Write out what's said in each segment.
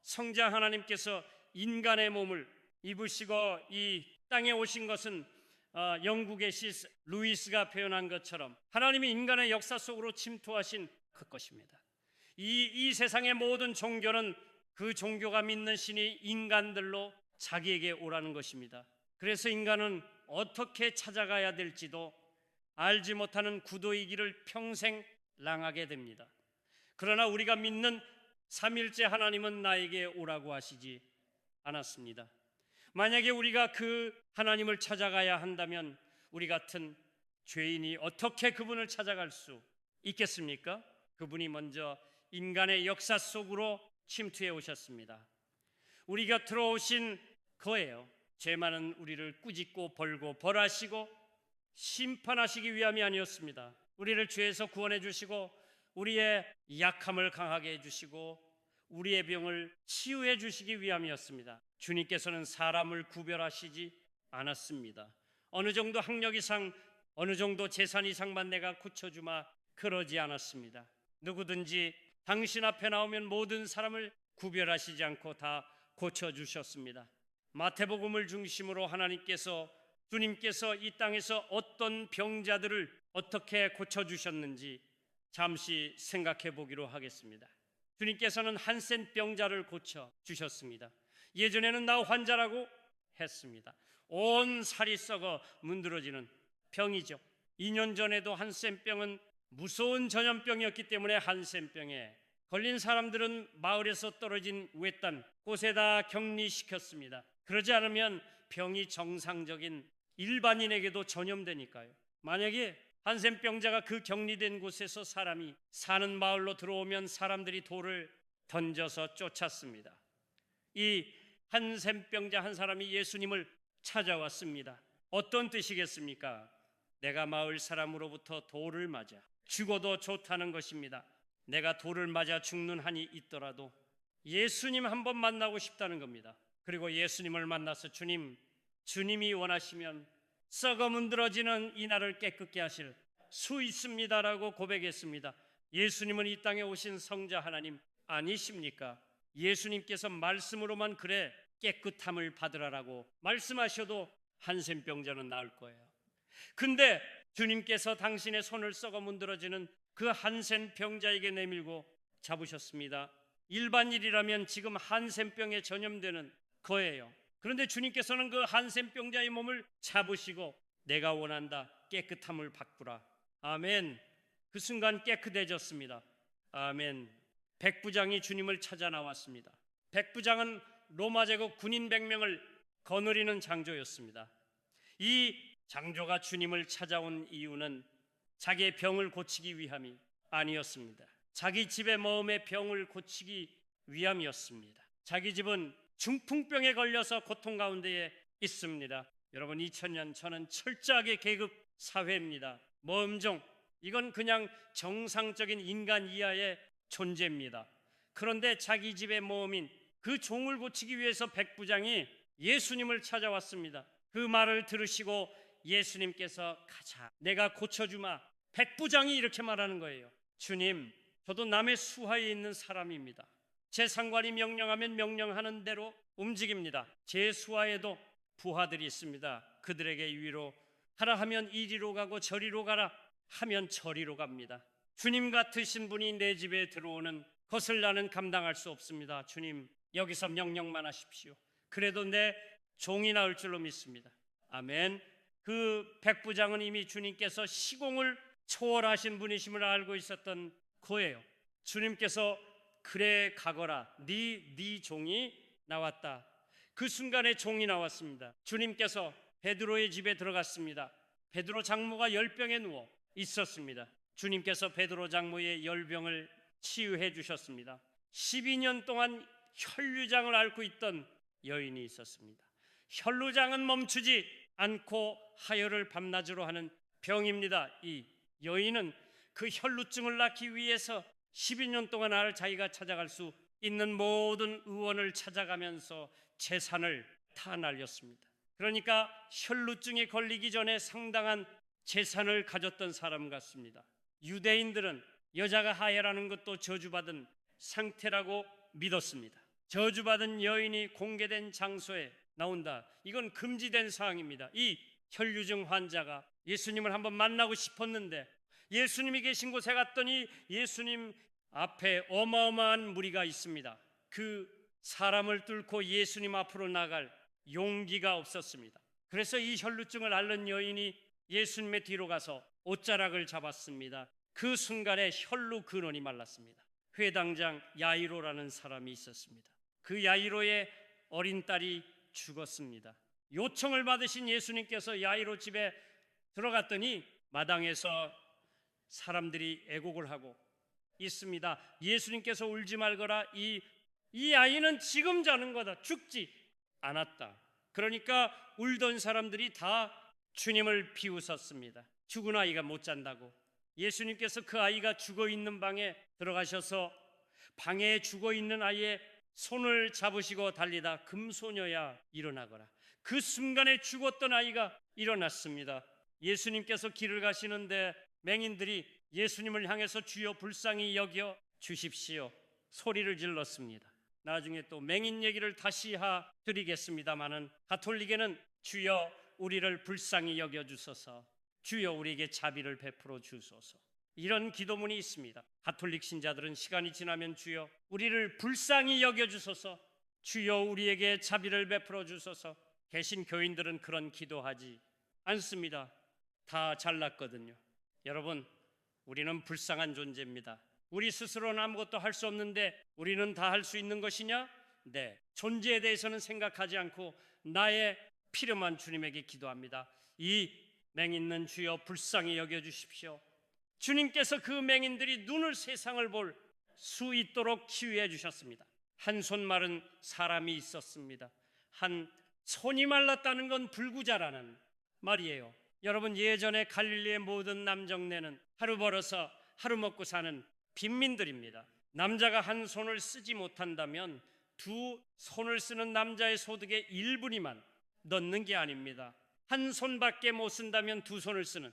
성자 하나님께서 인간의 몸을 입으시고 이 땅에 오신 것은 영국의 C.S. 루이스가 표현한 것처럼 하나님이 인간의 역사 속으로 침투하신 그 것입니다. 이 세상의 모든 종교는 그 종교가 믿는 신이 인간들로 자기에게 오라는 것입니다. 그래서 인간은 어떻게 찾아가야 될지도 알지 못하는 구도의 길을 평생 랑하게 됩니다. 그러나 우리가 믿는 삼일째 하나님은 나에게 오라고 하시지 않았습니다. 만약에 우리가 그 하나님을 찾아가야 한다면 우리 같은 죄인이 어떻게 그분을 찾아갈 수 있겠습니까? 그분이 먼저 인간의 역사 속으로 침투해 오셨습니다. 우리 곁으로 오신 거예요. 죄 많은 우리를 꾸짖고 벌고 벌하시고 심판하시기 위함이 아니었습니다. 우리를 죄에서 구원해 주시고 우리의 약함을 강하게 해주시고 우리의 병을 치유해 주시기 위함이었습니다. 주님께서는 사람을 구별하시지 않았습니다. 어느 정도 학력 이상, 어느 정도 재산 이상만 내가 고쳐주마 그러지 않았습니다. 누구든지 당신 앞에 나오면 모든 사람을 구별하시지 않고 다 고쳐주셨습니다. 마태복음을 중심으로 주님께서 이 땅에서 어떤 병자들을 어떻게 고쳐주셨는지 잠시 생각해 보기로 하겠습니다. 주님께서는 한센 병자를 고쳐주셨습니다. 예전에는 나 환자라고 했습니다. 온 살이 썩어 문드러지는 병이죠. 2년 전에도 한센병은 무서운 전염병이었기 때문에 한센병에 걸린 사람들은 마을에서 떨어진 외딴 곳에다 격리시켰습니다. 그러지 않으면 병이 정상적인 일반인에게도 전염되니까요. 만약에 한센병자가 그 격리된 곳에서 사람이 사는 마을로 들어오면 사람들이 돌을 던져서 쫓았습니다. 이 한센병자 한 사람이 예수님을 찾아왔습니다. 어떤 뜻이겠습니까? 내가 마을 사람으로부터 돌을 맞아 죽어도 좋다는 것입니다. 내가 돌을 맞아 죽는 한이 있더라도 예수님 한번 만나고 싶다는 겁니다. 그리고 예수님을 만나서 주님이 원하시면 썩어 문드러지는 이 나를 깨끗게 하실 수 있습니다라고 고백했습니다. 예수님은 이 땅에 오신 성자 하나님 아니십니까? 예수님께서 말씀으로만 그래 깨끗함을 받으라라고 말씀하셔도 한센병자는 나을 거예요. 근데 주님께서 당신의 손을 썩어 문드러지는 그 한센병자에게 내밀고 잡으셨습니다. 일반일이라면 지금 한센병에 전염되는 거예요. 그런데 주님께서는 그 한센병자의 몸을 잡으시고 내가 원한다 깨끗함을 바꾸라. 아멘. 그 순간 깨끗해졌습니다. 아멘. 백부장이 주님을 찾아 나왔습니다. 백부장은 로마 제국 군인 100명을 거느리는 장조였습니다. 이 장조가 주님을 찾아온 이유는 자기의 병을 고치기 위함이 아니었습니다. 자기 집의 마음의 병을 고치기 위함이었습니다. 자기 집은 중풍병에 걸려서 고통 가운데에 있습니다. 여러분 2000년 저는 철저하게 계급 사회입니다. 모험종 이건 그냥 정상적인 인간 이하의 존재입니다. 그런데 자기 집의 모험인 그 종을 고치기 위해서 백부장이 예수님을 찾아왔습니다. 그 말을 들으시고 예수님께서 가자 내가 고쳐주마. 백부장이 이렇게 말하는 거예요. 주님 저도 남의 수하에 있는 사람입니다. 제 상관이 명령하면 명령하는 대로 움직입니다. 제 수하에도 부하들이 있습니다. 그들에게 위로 하라 하면 이리로 가고 저리로 가라 하면 저리로 갑니다. 주님 같으신 분이 내 집에 들어오는 것을 나는 감당할 수 없습니다. 주님 여기서 명령만 하십시오. 그래도 내 종이 나을 줄로 믿습니다. 아멘. 그 백부장은 이미 주님께서 시공을 초월하신 분이심을 알고 있었던 거예요. 주님께서 그래 가거라 네 종이 나왔다. 그 순간에 종이 나왔습니다. 주님께서 베드로의 집에 들어갔습니다. 베드로 장모가 열병에 누워 있었습니다. 주님께서 베드로 장모의 열병을 치유해 주셨습니다. 12년 동안 혈류장을 앓고 있던 여인이 있었습니다. 혈루장은 멈추지 않고 하혈을 밤낮으로 하는 병입니다. 이 여인은 그 혈루증을 낫기 위해서 12년 동안 알 자기가 찾아갈 수 있는 모든 의원을 찾아가면서 재산을 다 날렸습니다. 그러니까 혈루증에 걸리기 전에 상당한 재산을 가졌던 사람 같습니다. 유대인들은 여자가 하혈하는 것도 저주받은 상태라고 믿었습니다. 저주받은 여인이 공개된 장소에 나온다. 이건 금지된 사항입니다. 이 혈류증 환자가 예수님을 한번 만나고 싶었는데 예수님이 계신 곳에 갔더니 예수님 앞에 어마어마한 무리가 있습니다. 그 사람을 뚫고 예수님 앞으로 나갈 용기가 없었습니다. 그래서 이 혈루증을 앓는 여인이 예수님의 뒤로 가서 옷자락을 잡았습니다. 그 순간에 혈루 근원이 말랐습니다. 회당장 야이로라는 사람이 있었습니다. 그 야이로의 어린 딸이 죽었습니다. 요청을 받으신 예수님께서 야이로 집에 들어갔더니 마당에서 사람들이 애곡을 하고 있습니다. 예수님께서 울지 말거라, 이 아이는 지금 자는 거다, 죽지 않았다. 그러니까 울던 사람들이 다 주님을 비웃었습니다. 죽은 아이가 못 잔다고. 예수님께서 그 아이가 죽어있는 방에 들어가셔서 방에 죽어있는 아이의 손을 잡으시고 달리다 금소녀야 일어나거라. 그 순간에 죽었던 아이가 일어났습니다. 예수님께서 길을 가시는데 맹인들이 예수님을 향해서 주여 불쌍히 여겨 주십시오 소리를 질렀습니다. 나중에 또 맹인 얘기를 다시 드리겠습니다마는 가톨릭에는 주여 우리를 불쌍히 여겨 주소서, 주여 우리에게 자비를 베풀어 주소서, 이런 기도문이 있습니다. 가톨릭 신자들은 시간이 지나면 주여 우리를 불쌍히 여겨 주소서, 주여 우리에게 자비를 베풀어 주소서. 개신 교인들은 그런 기도하지 않습니다. 다 잘났거든요. 여러분, 우리는 불쌍한 존재입니다. 우리 스스로는 아무것도 할 수 없는데 우리는 다 할 수 있는 것이냐? 네. 존재에 대해서는 생각하지 않고 나의 필요만 주님에게 기도합니다. 이 맹인는 주여 불쌍히 여겨주십시오. 주님께서 그 맹인들이 눈을 세상을 볼 수 있도록 치유해 주셨습니다. 한 손 마른 사람이 있었습니다. 한 손이 말랐다는 건 불구자라는 말이에요. 여러분, 예전에 갈릴리의 모든 남정네는 하루 벌어서 하루 먹고 사는 빈민들입니다. 남자가 한 손을 쓰지 못한다면 두 손을 쓰는 남자의 소득의 1분위만 넣는 게 아닙니다. 한 손밖에 못 쓴다면 두 손을 쓰는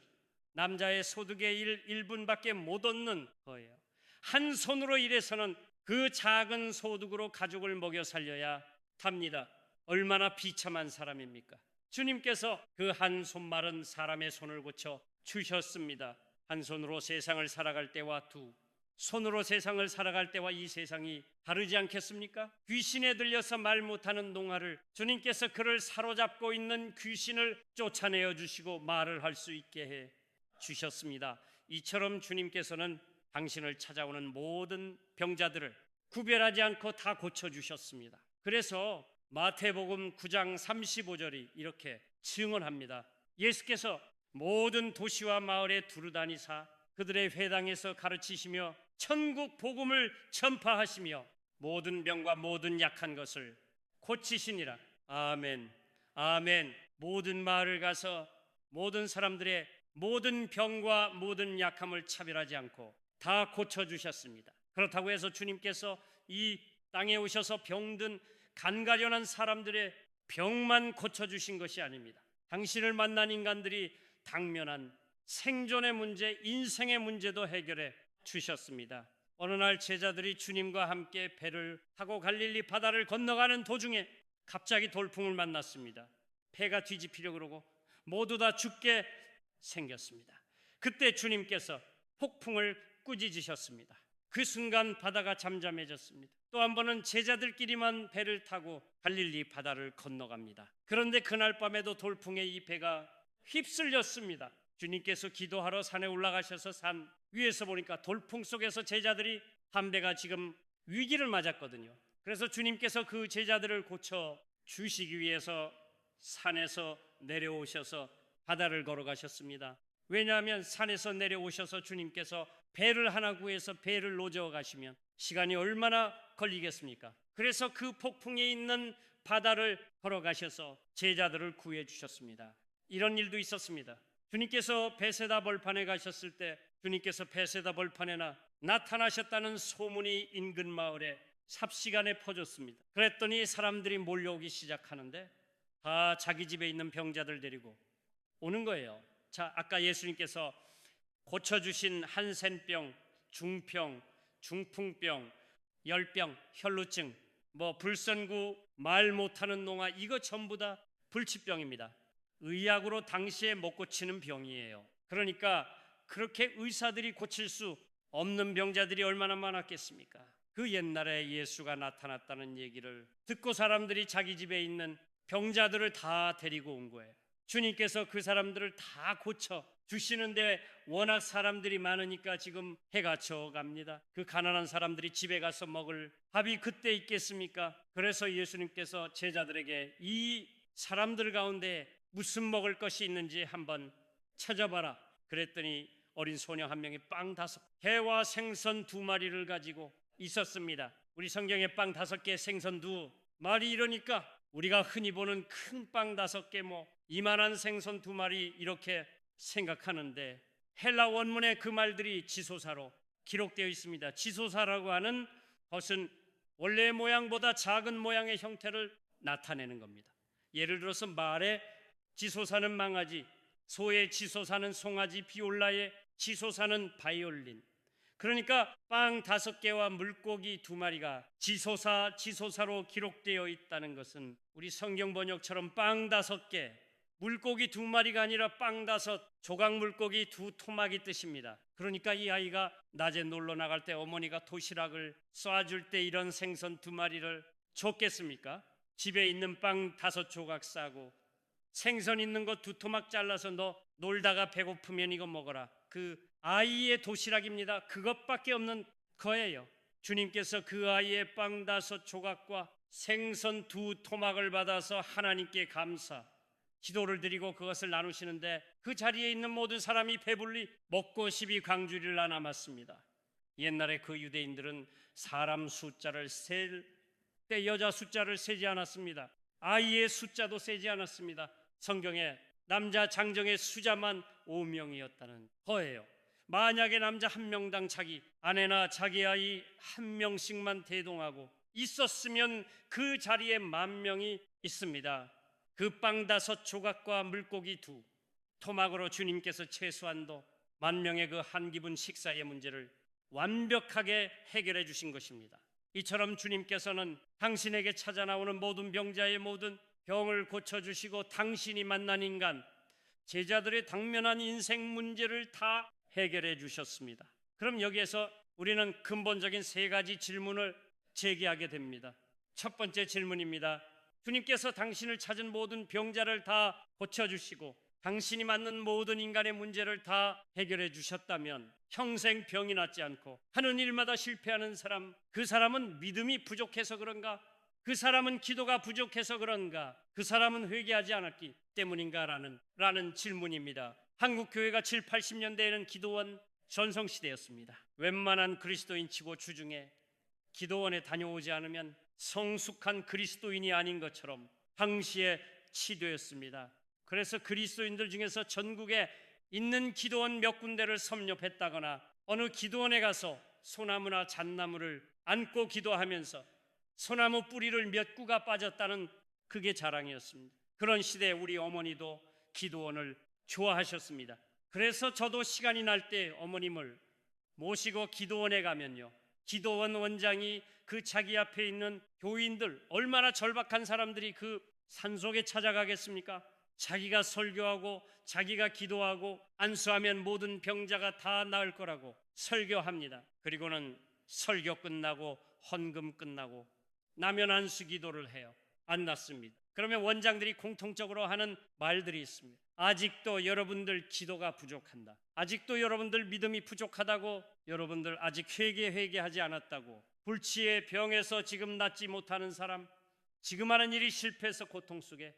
남자의 소득의 1분밖에 못 얻는 거예요. 한 손으로 일해서는 그 작은 소득으로 가족을 먹여 살려야 합니다. 얼마나 비참한 사람입니까? 주님께서 그 한 손 마른 사람의 손을 고쳐 주셨습니다. 한 손으로 세상을 살아갈 때와 두 손으로 세상을 살아갈 때와 이 세상이 다르지 않겠습니까? 귀신에 들려서 말 못하는 농아를 주님께서 그를 사로잡고 있는 귀신을 쫓아내어 주시고 말을 할 수 있게 해 주셨습니다. 이처럼 주님께서는 당신을 찾아오는 모든 병자들을 구별하지 않고 다 고쳐주셨습니다. 그래서 마태복음 9장 35절이 이렇게 증언합니다. 예수께서 모든 도시와 마을에 두루다니사 그들의 회당에서 가르치시며 천국 복음을 전파하시며 모든 병과 모든 약한 것을 고치시니라. 아멘, 아멘. 모든 마을을 가서 모든 사람들의 모든 병과 모든 약함을 차별하지 않고 다 고쳐주셨습니다. 그렇다고 해서 주님께서 이 땅에 오셔서 병든 간가련한 사람들의 병만 고쳐주신 것이 아닙니다. 당신을 만난 인간들이 당면한 생존의 문제, 인생의 문제도 해결해 주셨습니다. 어느 날 제자들이 주님과 함께 배를 타고 갈릴리 바다를 건너가는 도중에 갑자기 돌풍을 만났습니다. 배가 뒤집히려 그러고 모두 다 죽게 생겼습니다. 그때 주님께서 폭풍을 꾸짖으셨습니다. 그 순간 바다가 잠잠해졌습니다. 또 한 번은 제자들끼리만 배를 타고 갈릴리 바다를 건너갑니다. 그런데 그날 밤에도 돌풍에 이 배가 휩쓸렸습니다. 주님께서 기도하러 산에 올라가셔서 산 위에서 보니까 돌풍 속에서 제자들이 한 배가 지금 위기를 맞았거든요. 그래서 주님께서 그 제자들을 고쳐 주시기 위해서 산에서 내려오셔서 바다를 걸어가셨습니다. 왜냐하면 산에서 내려오셔서 주님께서 배를 하나 구해서 배를 노저어 가시면 시간이 얼마나 걸리겠습니까? 그래서 그 폭풍에 있는 바다를 걸어가셔서 제자들을 구해 주셨습니다. 이런 일도 있었습니다. 주님께서 베세다 벌판에 가셨을 때 주님께서 베세다 벌판에 나타나셨다는 소문이 인근 마을에 삽시간에 퍼졌습니다. 그랬더니 사람들이 몰려오기 시작하는데 다 자기 집에 있는 병자들 데리고 오는 거예요. 자, 아까 예수님께서 고쳐주신 한센병, 중풍병, 열병, 혈루증 뭐 불선구, 말 못하는 농아, 이거 전부 다 불치병입니다. 의학으로 당시에 못 고치는 병이에요. 그러니까 그렇게 의사들이 고칠 수 없는 병자들이 얼마나 많았겠습니까? 그 옛날에 예수가 나타났다는 얘기를 듣고 사람들이 자기 집에 있는 병자들을 다 데리고 온 거예요. 주님께서 그 사람들을 다 고쳐 주시는데 워낙 사람들이 많으니까 지금 해가 저어갑니다. 그 가난한 사람들이 집에 가서 먹을 밥이 그때 있겠습니까? 그래서 예수님께서 제자들에게 이 사람들 가운데 무슨 먹을 것이 있는지 한번 찾아봐라. 그랬더니 어린 소녀 한 명이 빵 5개와 생선 2마리를 가지고 있었습니다. 우리 성경에 빵 5개, 생선 2마리 이러니까 우리가 흔히 보는 큰 빵 5개, 뭐 이만한 생선 2마리 이렇게 생각하는데 헬라 원문에 그 말들이 지소사로 기록되어 있습니다. 지소사라고 하는 것은 원래 모양보다 작은 모양의 형태를 나타내는 겁니다. 예를 들어서 말의 지소사는 망아지, 소의 지소사는 송아지, 비올라의 지소사는 바이올린. 그러니까 빵 5개와 물고기 2마리가 지소사로 기록되어 있다는 것은 우리 성경 번역처럼 빵 5개, 물고기 2마리가 아니라 빵 5, 조각 물고기 2 토막이 뜻입니다. 그러니까 이 아이가 낮에 놀러 나갈 때 어머니가 도시락을 쏴줄 때 이런 생선 2마리를 줬겠습니까? 집에 있는 빵 5조각 싸고 생선 있는 거 2 토막 잘라서 너 놀다가 배고프면 이거 먹어라. 그 아이의 도시락입니다. 그것밖에 없는 거예요. 주님께서 그 아이의 빵 5조각과 생선 2 토막을 받아서 하나님께 감사 기도를 드리고 그것을 나누시는데 그 자리에 있는 모든 사람이 배불리 먹고 싶이 광주리를 남았습니다. 옛날에 그 유대인들은 사람 숫자를 셀 때 여자 숫자를 세지 않았습니다. 아이의 숫자도 세지 않았습니다. 성경에 남자 장정의 수자만 5명이었다는 거예요. 만약에 남자 1명당 자기 아내나 자기 아이 1명씩만 대동하고 있었으면 그 자리에 10,000명이 있습니다. 그 빵 5조각과 물고기 2 토막으로 주님께서 최소한도 10,000명의 그 한 기분 식사의 문제를 완벽하게 해결해 주신 것입니다. 이처럼 주님께서는 당신에게 찾아 나오는 모든 병자의 모든 병을 고쳐주시고 당신이 만난 인간, 제자들의 당면한 인생 문제를 다 해결해 주셨습니다. 그럼 여기에서 우리는 근본적인 3가지 질문을 제기하게 됩니다. 첫 번째 질문입니다. 주님께서 당신을 찾은 모든 병자를 다 고쳐주시고 당신이 맞는 모든 인간의 문제를 다 해결해 주셨다면 평생 병이 낫지 않고 하는 일마다 실패하는 사람, 그 사람은 믿음이 부족해서 그런가? 그 사람은 기도가 부족해서 그런가? 그 사람은 회개하지 않았기 때문인가? 라는 질문입니다. 한국 교회가 7, 80년대에는 기도원 전성시대였습니다. 웬만한 그리스도인 치고 주중에 기도원에 다녀오지 않으면 성숙한 그리스도인이 아닌 것처럼 당시에 치도였습니다. 그래서 그리스도인들 중에서 전국에 있는 기도원 몇 군데를 섭렵했다거나 어느 기도원에 가서 소나무나 잣나무를 안고 기도하면서 소나무 뿌리를 몇 구가 빠졌다는 그게 자랑이었습니다. 그런 시대에 우리 어머니도 기도원을 좋아하셨습니다. 그래서 저도 시간이 날 때 어머님을 모시고 기도원에 가면요, 기도원 원장이 그 자기 앞에 있는 교인들, 얼마나 절박한 사람들이 그 산속에 찾아가겠습니까? 자기가 설교하고 자기가 기도하고 안수하면 모든 병자가 다 나을 거라고 설교합니다. 그리고는 설교 끝나고 헌금 끝나고 나면 안수 기도를 해요. 안 낫습니다. 그러면 원장들이 공통적으로 하는 말들이 있습니다. 아직도 여러분들 기도가 부족한다. 아직도 여러분들 믿음이 부족하다고, 여러분들 아직 회개하지 않았다고, 불치의 병에서 지금 낫지 못하는 사람, 지금 하는 일이 실패해서 고통 속에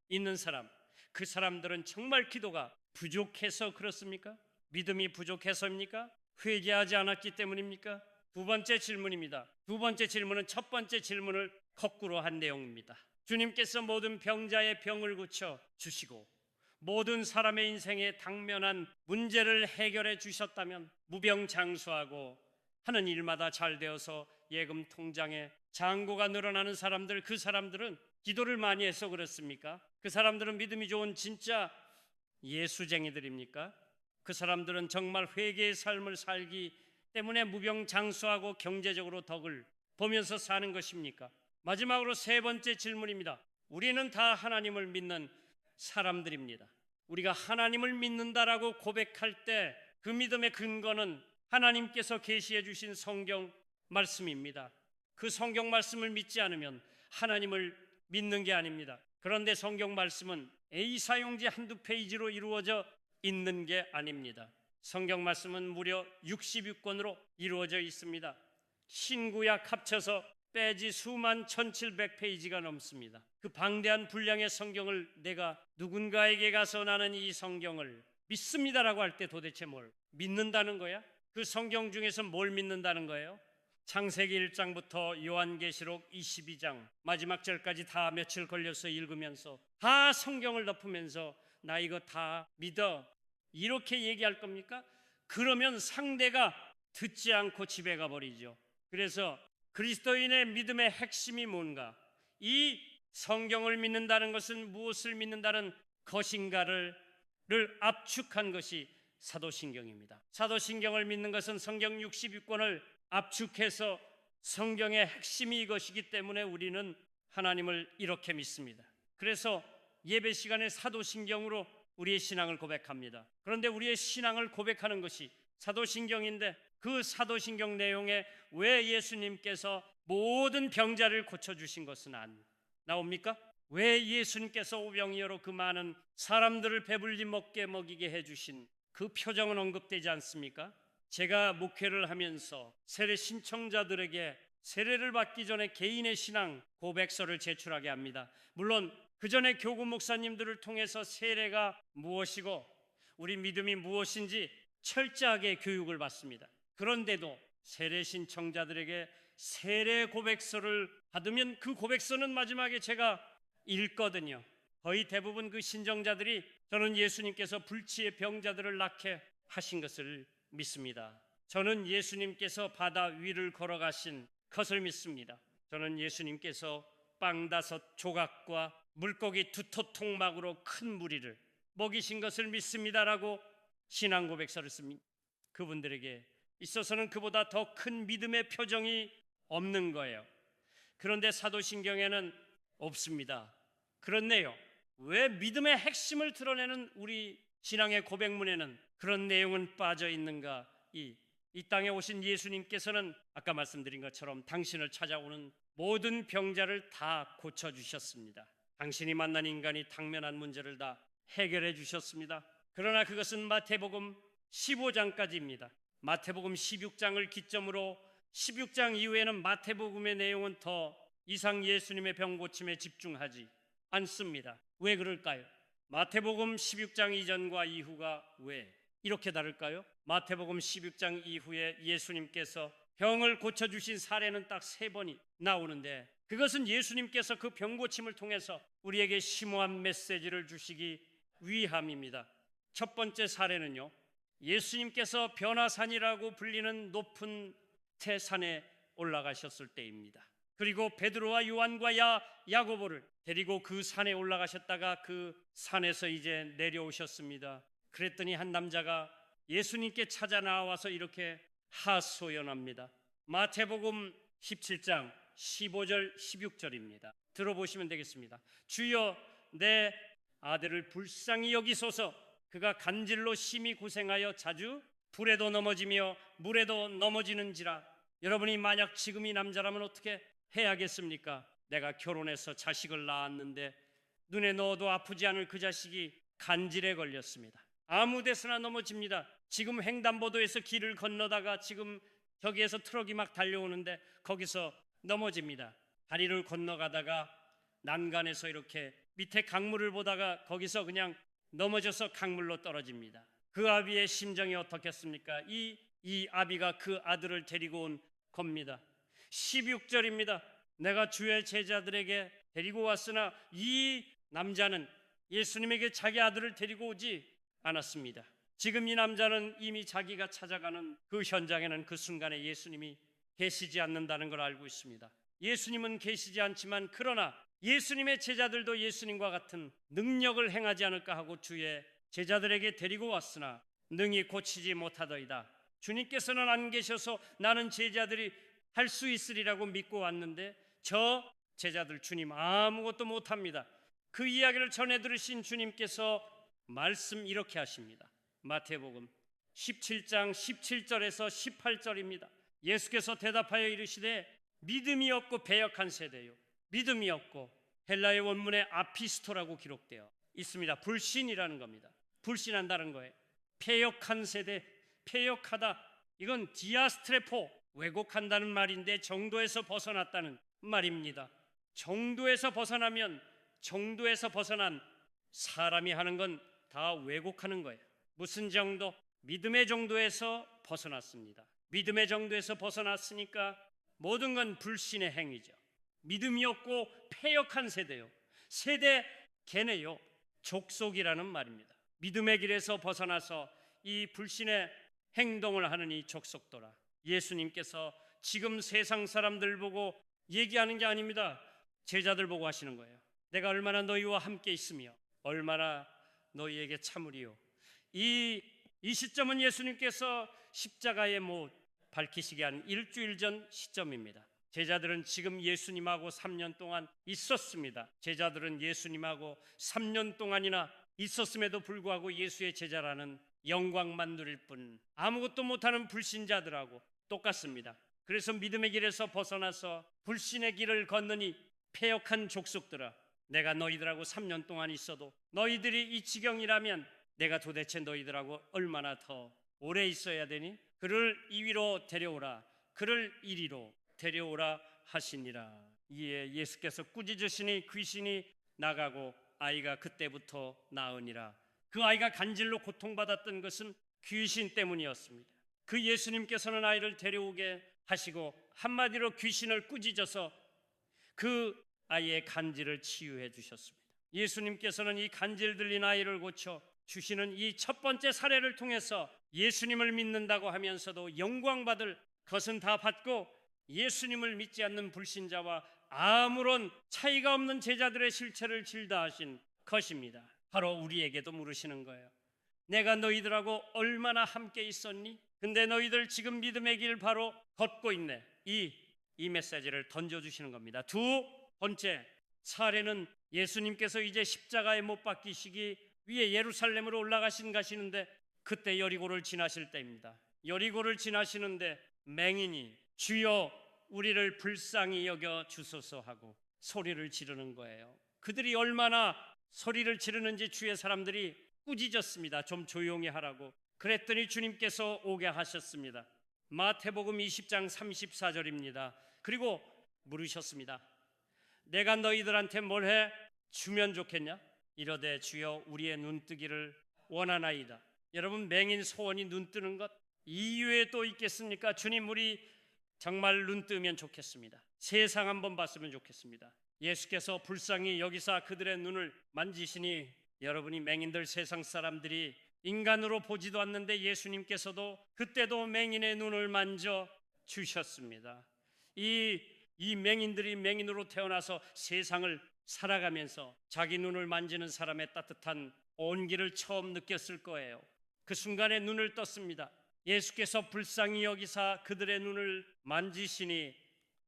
있는 사람, 그 사람들은 정말 기도가 부족해서 그렇습니까? 믿음이 부족해서입니까? 회개하지 않았기 때문입니까? 두 번째 질문입니다. 두 번째 질문은 첫 번째 질문을 거꾸로 한 내용입니다. 주님께서 모든 병자의 병을 고쳐 주시고 모든 사람의 인생에 당면한 문제를 해결해 주셨다면 무병장수하고 하는 일마다 잘 되어서 예금 통장에 잔고가 늘어나는 사람들, 그 사람들은 기도를 많이 해서 그렇습니까? 그 사람들은 믿음이 좋은 진짜 예수쟁이들입니까? 그 사람들은 정말 회개의 삶을 살기 때문에 무병장수하고 경제적으로 덕을 보면서 사는 것입니까? 마지막으로 세 번째 질문입니다. 우리는 다 하나님을 믿는 사람들입니다. 우리가 하나님을 믿는다라고 고백할 때 그 믿음의 근거는 하나님께서 계시해 주신 성경 말씀입니다. 그 성경 말씀을 믿지 않으면 하나님을 믿는 게 아닙니다. 그런데 성경 말씀은 A사용지 한두 페이지로 이루어져 있는 게 아닙니다. 성경 말씀은 무려 66권으로 이루어져 있습니다. 신구약 합쳐서 빼지 수만 1700페이지가 넘습니다. 그 방대한 분량의 성경을 내가 누군가에게 가서 나는 이 성경을 믿습니다라고 할 때 도대체 뭘 믿는다는 거야? 그 성경 중에서 뭘 믿는다는 거예요? 창세기 1장부터 요한계시록 22장 마지막 절까지 다 며칠 걸려서 읽으면서 다 성경을 덮으면서 나 이거 다 믿어 이렇게 얘기할 겁니까? 그러면 상대가 듣지 않고 집에 가버리죠. 그래서 그리스도인의 믿음의 핵심이 뭔가, 이 성경을 믿는다는 것은 무엇을 믿는다는 것인가를 압축한 것이 사도신경입니다. 사도신경을 믿는 것은 성경 66권을 압축해서 성경의 핵심이 이것이기 때문에 우리는 하나님을 이렇게 믿습니다. 그래서 예배 시간에 사도신경으로 우리의 신앙을 고백합니다. 그런데 우리의 신앙을 고백하는 것이 사도신경인데 그 사도신경 내용에 왜 예수님께서 모든 병자를 고쳐주신 것은 안 나옵니까? 왜 예수님께서 오병이어로 그 많은 사람들을 배불리 먹게 해주신 그 표정은 언급되지 않습니까? 제가 목회를 하면서 세례 신청자들에게 세례를 받기 전에 개인의 신앙 고백서를 제출하게 합니다. 물론 그 전에 교구 목사님들을 통해서 세례가 무엇이고 우리 믿음이 무엇인지 철저하게 교육을 받습니다. 그런데도 세례 신청자들에게 세례 고백서를 받으면 그 고백서는 마지막에 제가 읽거든요. 거의 대부분 그 신청자들이 저는 예수님께서 불치의 병자들을 낫게 하신 것을 믿습니다. 저는 예수님께서 바다 위를 걸어가신 것을 믿습니다. 저는 예수님께서 빵 5조각과 물고기 2토통막으로 큰 무리를 먹이신 것을 믿습니다라고 신앙 고백서를 씁니다. 그분들에게 있어서는 그보다 더 큰 믿음의 표정이 없는 거예요. 그런데 사도신경에는 없습니다. 그렇네요. 왜 믿음의 핵심을 드러내는 우리 신앙의 고백문에는 그런 내용은 빠져 있는가? 이 땅에 오신 예수님께서는 아까 말씀드린 것처럼 당신을 찾아오는 모든 병자를 다 고쳐주셨습니다. 당신이 만난 인간이 당면한 문제를 다 해결해 주셨습니다. 그러나 그것은 마태복음 15장까지입니다. 마태복음 16장을 기점으로 16장 이후에는 마태복음의 내용은 더 이상 예수님의 병 고침에 집중하지 않습니다. 왜 그럴까요? 마태복음 16장 이전과 이후가 왜 이렇게 다를까요? 마태복음 16장 이후에 예수님께서 병을 고쳐주신 사례는 딱 3번이 나오는데 그것은 예수님께서 그 병 고침을 통해서 우리에게 심오한 메시지를 주시기 위함입니다. 첫 번째 사례는요, 예수님께서 변화산이라고 불리는 높은 태산에 올라가셨을 때입니다. 그리고 베드로와 요한과 야고보를 데리고 그 산에 올라가셨다가 그 산에서 이제 내려오셨습니다. 그랬더니 한 남자가 예수님께 찾아 나와서 이렇게 하소연합니다. 마태복음 17장 15절 16절입니다. 들어보시면 되겠습니다. 주여, 내 아들을 불쌍히 여기소서. 그가 간질로 심히 고생하여 자주 불에도 넘어지며 물에도 넘어지는지라. 여러분이 만약 지금 이 남자라면 어떻게 해야겠습니까? 내가 결혼해서 자식을 낳았는데 눈에 넣어도 아프지 않을 그 자식이 간질에 걸렸습니다. 아무 데서나 넘어집니다. 지금 횡단보도에서 길을 건너다가 지금 저기에서 트럭이 막 달려오는데 거기서 넘어집니다. 다리를 건너가다가 난간에서 이렇게 밑에 강물을 보다가 거기서 그냥 넘어져서 강물로 떨어집니다. 그 아비의 심정이 어떻겠습니까? 이 아비가 그 아들을 데리고 온 겁니다. 16절입니다. 내가 주의 제자들에게 데리고 왔으나 이 남자는 예수님에게 자기 아들을 데리고 오지 않았습니다. 지금 이 남자는 이미 자기가 찾아가는 그 현장에는 그 순간에 예수님이 계시지 않는다는 걸 알고 있습니다. 예수님은 계시지 않지만 그러나 예수님의 제자들도 예수님과 같은 능력을 행하지 않을까 하고 주의 제자들에게 데리고 왔으나 능히 고치지 못하더이다. 주님께서는 안 계셔서 나는 제자들이 할 수 있으리라고 믿고 왔는데 저 제자들 주님 아무것도 못합니다. 그 이야기를 전해 들으신 주님께서 말씀 이렇게 하십니다. 마태복음 17장 17절에서 18절입니다. 예수께서 대답하여 이르시되 믿음이 없고 배역한 세대요. 믿음이 없고 헬라의 원문에 아피스토라고 기록되어 있습니다. 불신이라는 겁니다. 불신한다는 거예요. 패역한 세대, 패역하다, 이건 디아스트레포, 왜곡한다는 말인데 정도에서 벗어났다는 말입니다. 정도에서 벗어나면 정도에서 벗어난 사람이 하는 건 다 왜곡하는 거예요. 무슨 정도? 믿음의 정도에서 벗어났습니다. 믿음의 정도에서 벗어났으니까 모든 건 불신의 행위죠. 믿음이 없고 패역한 세대요. 세대 개네요. 족속이라는 말입니다. 믿음의 길에서 벗어나서 이 불신의 행동을 하는 이 족속도라. 예수님께서 지금 세상 사람들 보고 얘기하는 게 아닙니다. 제자들 보고 하시는 거예요. 내가 얼마나 너희와 함께 있으며 얼마나 너희에게 참으리요. 이 시점은 예수님께서 십자가의 못 밝히시게 한 일주일 전 시점입니다. 제자들은 지금 예수님하고 3년 동안 있었습니다. 제자들은 예수님하고 3년 동안이나 있었음에도 불구하고 예수의 제자라는 영광만 누릴 뿐 아무것도 못하는 불신자들하고 똑같습니다. 그래서 믿음의 길에서 벗어나서 불신의 길을 걷느니 패역한 족속들아, 내가 너희들하고 3년 동안 있어도 너희들이 이 지경이라면 내가 도대체 너희들하고 얼마나 더 오래 있어야 되니? 그를 이위로 데려오라, 그를 이리로 데려오라 하시니라. 이에 예수께서 꾸짖으시니 귀신이 나가고 아이가 그때부터 나으니라. 그 아이가 간질로 고통받았던 것은 귀신 때문이었습니다. 그 예수님께서는 아이를 데려오게 하시고 한마디로 귀신을 꾸짖어서 그 아이의 간질을 치유해 주셨습니다. 예수님께서는 이 간질 들린 아이를 고쳐 주시는 이 첫 번째 사례를 통해서 예수님을 믿는다고 하면서도 영광받을 것은 다 받고 예수님을 믿지 않는 불신자와 아무런 차이가 없는 제자들의 실체를 질다하신 것입니다. 바로 우리에게도 물으시는 거예요. 내가 너희들하고 얼마나 함께 있었니? 근데 너희들 지금 믿음의 길 바로 걷고 있네. 이 메시지를 던져주시는 겁니다. 두 번째 사례는 예수님께서 이제 십자가에 못 박히시기 위해 예루살렘으로 올라가시는데 그때 여리고를 지나실 때입니다. 여리고를 지나시는데 맹인이 주여 우리를 불쌍히 여겨 주소서 하고 소리를 지르는 거예요. 그들이 얼마나 소리를 지르는지 주의 사람들이 꾸짖었습니다. 좀 조용히 하라고. 그랬더니 주님께서 오게 하셨습니다. 마태복음 20장 34절입니다. 그리고 물으셨습니다. 내가 너희들한테 뭘 해 주면 좋겠냐? 이러되 주여 우리의 눈뜨기를 원하나이다. 여러분, 맹인 소원이 눈 뜨는 것 이외에 또 있겠습니까? 주님, 우리 정말 눈 뜨면 좋겠습니다. 세상 한번 봤으면 좋겠습니다. 예수께서 불쌍히 여기사 그들의 눈을 만지시니 여러분이 맹인들 세상 사람들이 인간으로 보지도 않는데 예수님께서도 그때도 맹인의 눈을 만져 주셨습니다. 이 맹인들이 맹인으로 태어나서 세상을 살아가면서 자기 눈을 만지는 사람의 따뜻한 온기를 처음 느꼈을 거예요. 그 순간에 눈을 떴습니다. 예수께서 불쌍히 여기사 그들의 눈을 만지시니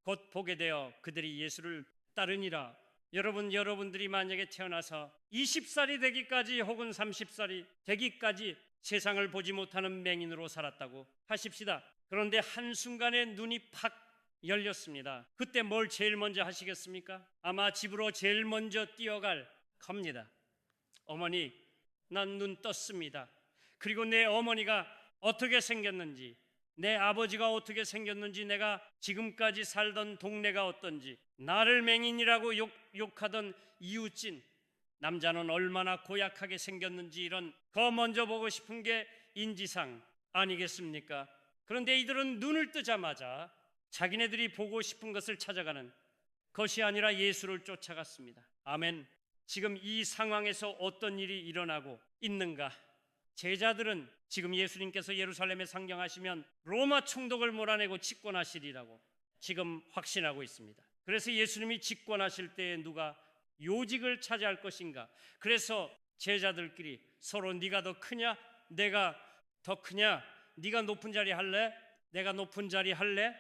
곧 보게 되어 그들이 예수를 따르니라. 여러분들이 만약에 태어나서 20살이 되기까지 혹은 30살이 되기까지 세상을 보지 못하는 맹인으로 살았다고 하십시다. 그런데 한순간에 눈이 팍 열렸습니다. 그때 뭘 제일 먼저 하시겠습니까? 아마 집으로 제일 먼저 뛰어갈 겁니다. 어머니, 난 눈 떴습니다. 그리고 내 어머니가 어떻게 생겼는지, 내 아버지가 어떻게 생겼는지, 내가 지금까지 살던 동네가 어떤지, 나를 맹인이라고 욕하던 이웃진, 남자는 얼마나 고약하게 생겼는지 이런 거 먼저 보고 싶은 게 인지상 아니겠습니까? 그런데 이들은 눈을 뜨자마자 자기네들이 보고 싶은 것을 찾아가는 것이 아니라 예수를 쫓아갔습니다. 아멘. 지금 이 상황에서 어떤 일이 일어나고 있는가? 제자들은 지금 예수님께서 예루살렘에 상경하시면 로마 총독을 몰아내고 집권하시리라고 지금 확신하고 있습니다. 그래서 예수님이 집권하실 때에 누가 요직을 차지할 것인가? 그래서 제자들끼리 서로 네가 더 크냐? 내가 더 크냐? 네가 높은 자리 할래? 내가 높은 자리 할래?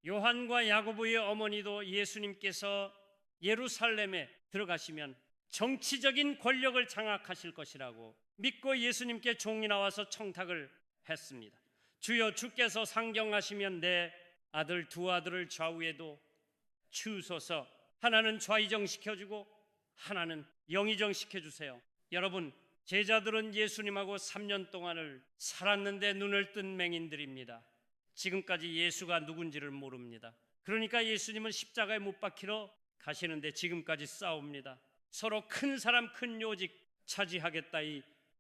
요한과 야고보의 어머니도 예수님께서 예루살렘에 들어가시면 정치적인 권력을 장악하실 것이라고 믿고 예수님께 종이 나와서 청탁을 했습니다. 주여, 주께서 상경하시면 내 아들 두 아들을 좌우에도 치우소서. 하나는 좌의정 시켜주고 하나는 영의정 시켜주세요. 여러분, 제자들은 예수님하고 3년 동안을 살았는데 눈을 뜬 맹인들입니다. 지금까지 예수가 누군지를 모릅니다. 그러니까 예수님은 십자가에 못 박히러 가시는데 지금까지 싸웁니다. 서로 큰 사람 큰 요직 차지하겠다.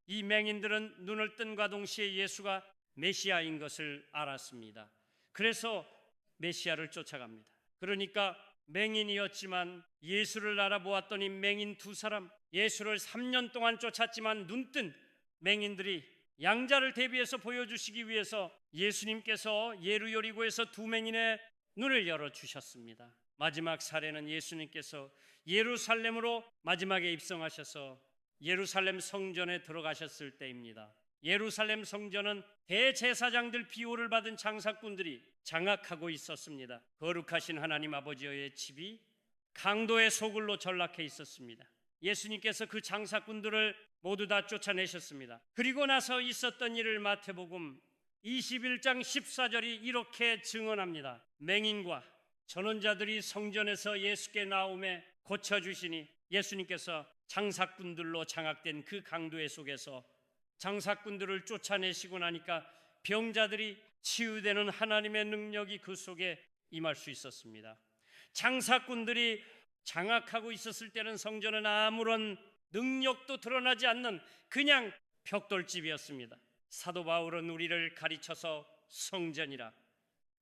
이 맹인들은 눈을 뜬과 동시에 예수가 메시아인 것을 알았습니다. 그래서 메시아를 쫓아갑니다. 그러니까 맹인이었지만 예수를 알아보았더니 맹인 두 사람, 예수를 3년 동안 쫓았지만 눈뜬 맹인들이 양자를 대비해서 보여주시기 위해서 예수님께서 예루여리고에서 두 맹인의 눈을 열어주셨습니다. 마지막 사례는 예수님께서 예루살렘으로 마지막에 입성하셔서 예루살렘 성전에 들어가셨을 때입니다. 예루살렘 성전은 대제사장들 비호를 받은 장사꾼들이 장악하고 있었습니다. 거룩하신 하나님 아버지의 집이 강도의 소굴로 전락해 있었습니다. 예수님께서 그 장사꾼들을 모두 다 쫓아내셨습니다. 그리고 나서 있었던 일을 마태복음 21장 14절이 이렇게 증언합니다. 맹인과 전원자들이 성전에서 예수께 나오매 고쳐주시니 예수님께서 장사꾼들로 장악된 그 강도의 속에서 장사꾼들을 쫓아내시고 나니까 병자들이 치유되는 하나님의 능력이 그 속에 임할 수 있었습니다. 장사꾼들이 장악하고 있었을 때는 성전은 아무런 능력도 드러나지 않는 그냥 벽돌집이었습니다. 사도 바울은 우리를 가르쳐서 성전이라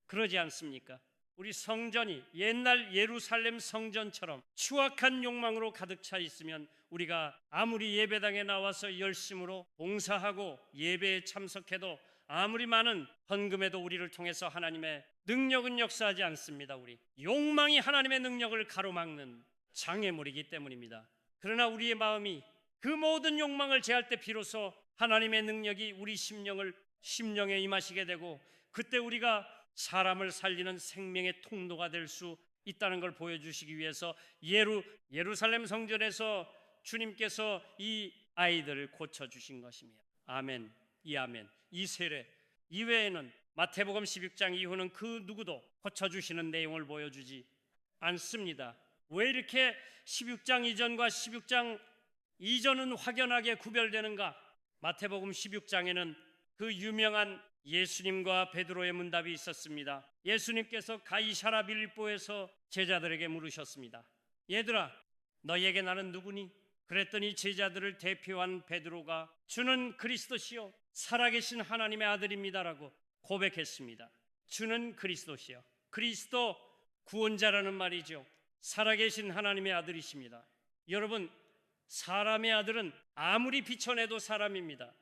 그러지 않습니까? 우리 성전이 옛날 예루살렘 성전처럼 추악한 욕망으로 가득 차 있으면 우리가 아무리 예배당에 나와서 열심으로 봉사하고 예배에 참석해도 아무리 많은 헌금에도 우리를 통해서 하나님의 능력은 역사하지 않습니다. 우리 욕망이 하나님의 능력을 가로막는 장애물이기 때문입니다. 그러나 우리의 마음이 그 모든 욕망을 제할 때 비로소 하나님의 능력이 우리 심령에 임하시게 되고 그때 우리가 사람을 살리는 생명의 통로가 될 수 있다는 걸 보여주시기 위해서 예루살렘 성전에서 주님께서 이 아이들을 고쳐주신 것입니다. 아멘, 이 아멘, 이 세례 이외에는 마태복음 16장 이후는 그 누구도 고쳐주시는 내용을 보여주지 않습니다. 왜 이렇게 16장 이전과 16장 이전은 확연하게 구별되는가? 마태복음 16장에는 그 유명한 예수님과 베드로의 문답이 있었습니다. 예수님께서 가이사랴 빌립보에서 제자들에게 물으셨습니다. 얘들아, 너희에게 나는 누구니? 그랬더니 제자들을 대표한 베드로가 주는 그리스도시요 살아계신 하나님의 아들입니다라고 고백했습니다. 주는 그리스도시요, 그리스도 구원자라는 말이죠. 살아계신 하나님의 아들이십니다. 여러분, 사람의 아들은 아무리 비춰내도 사람입니다.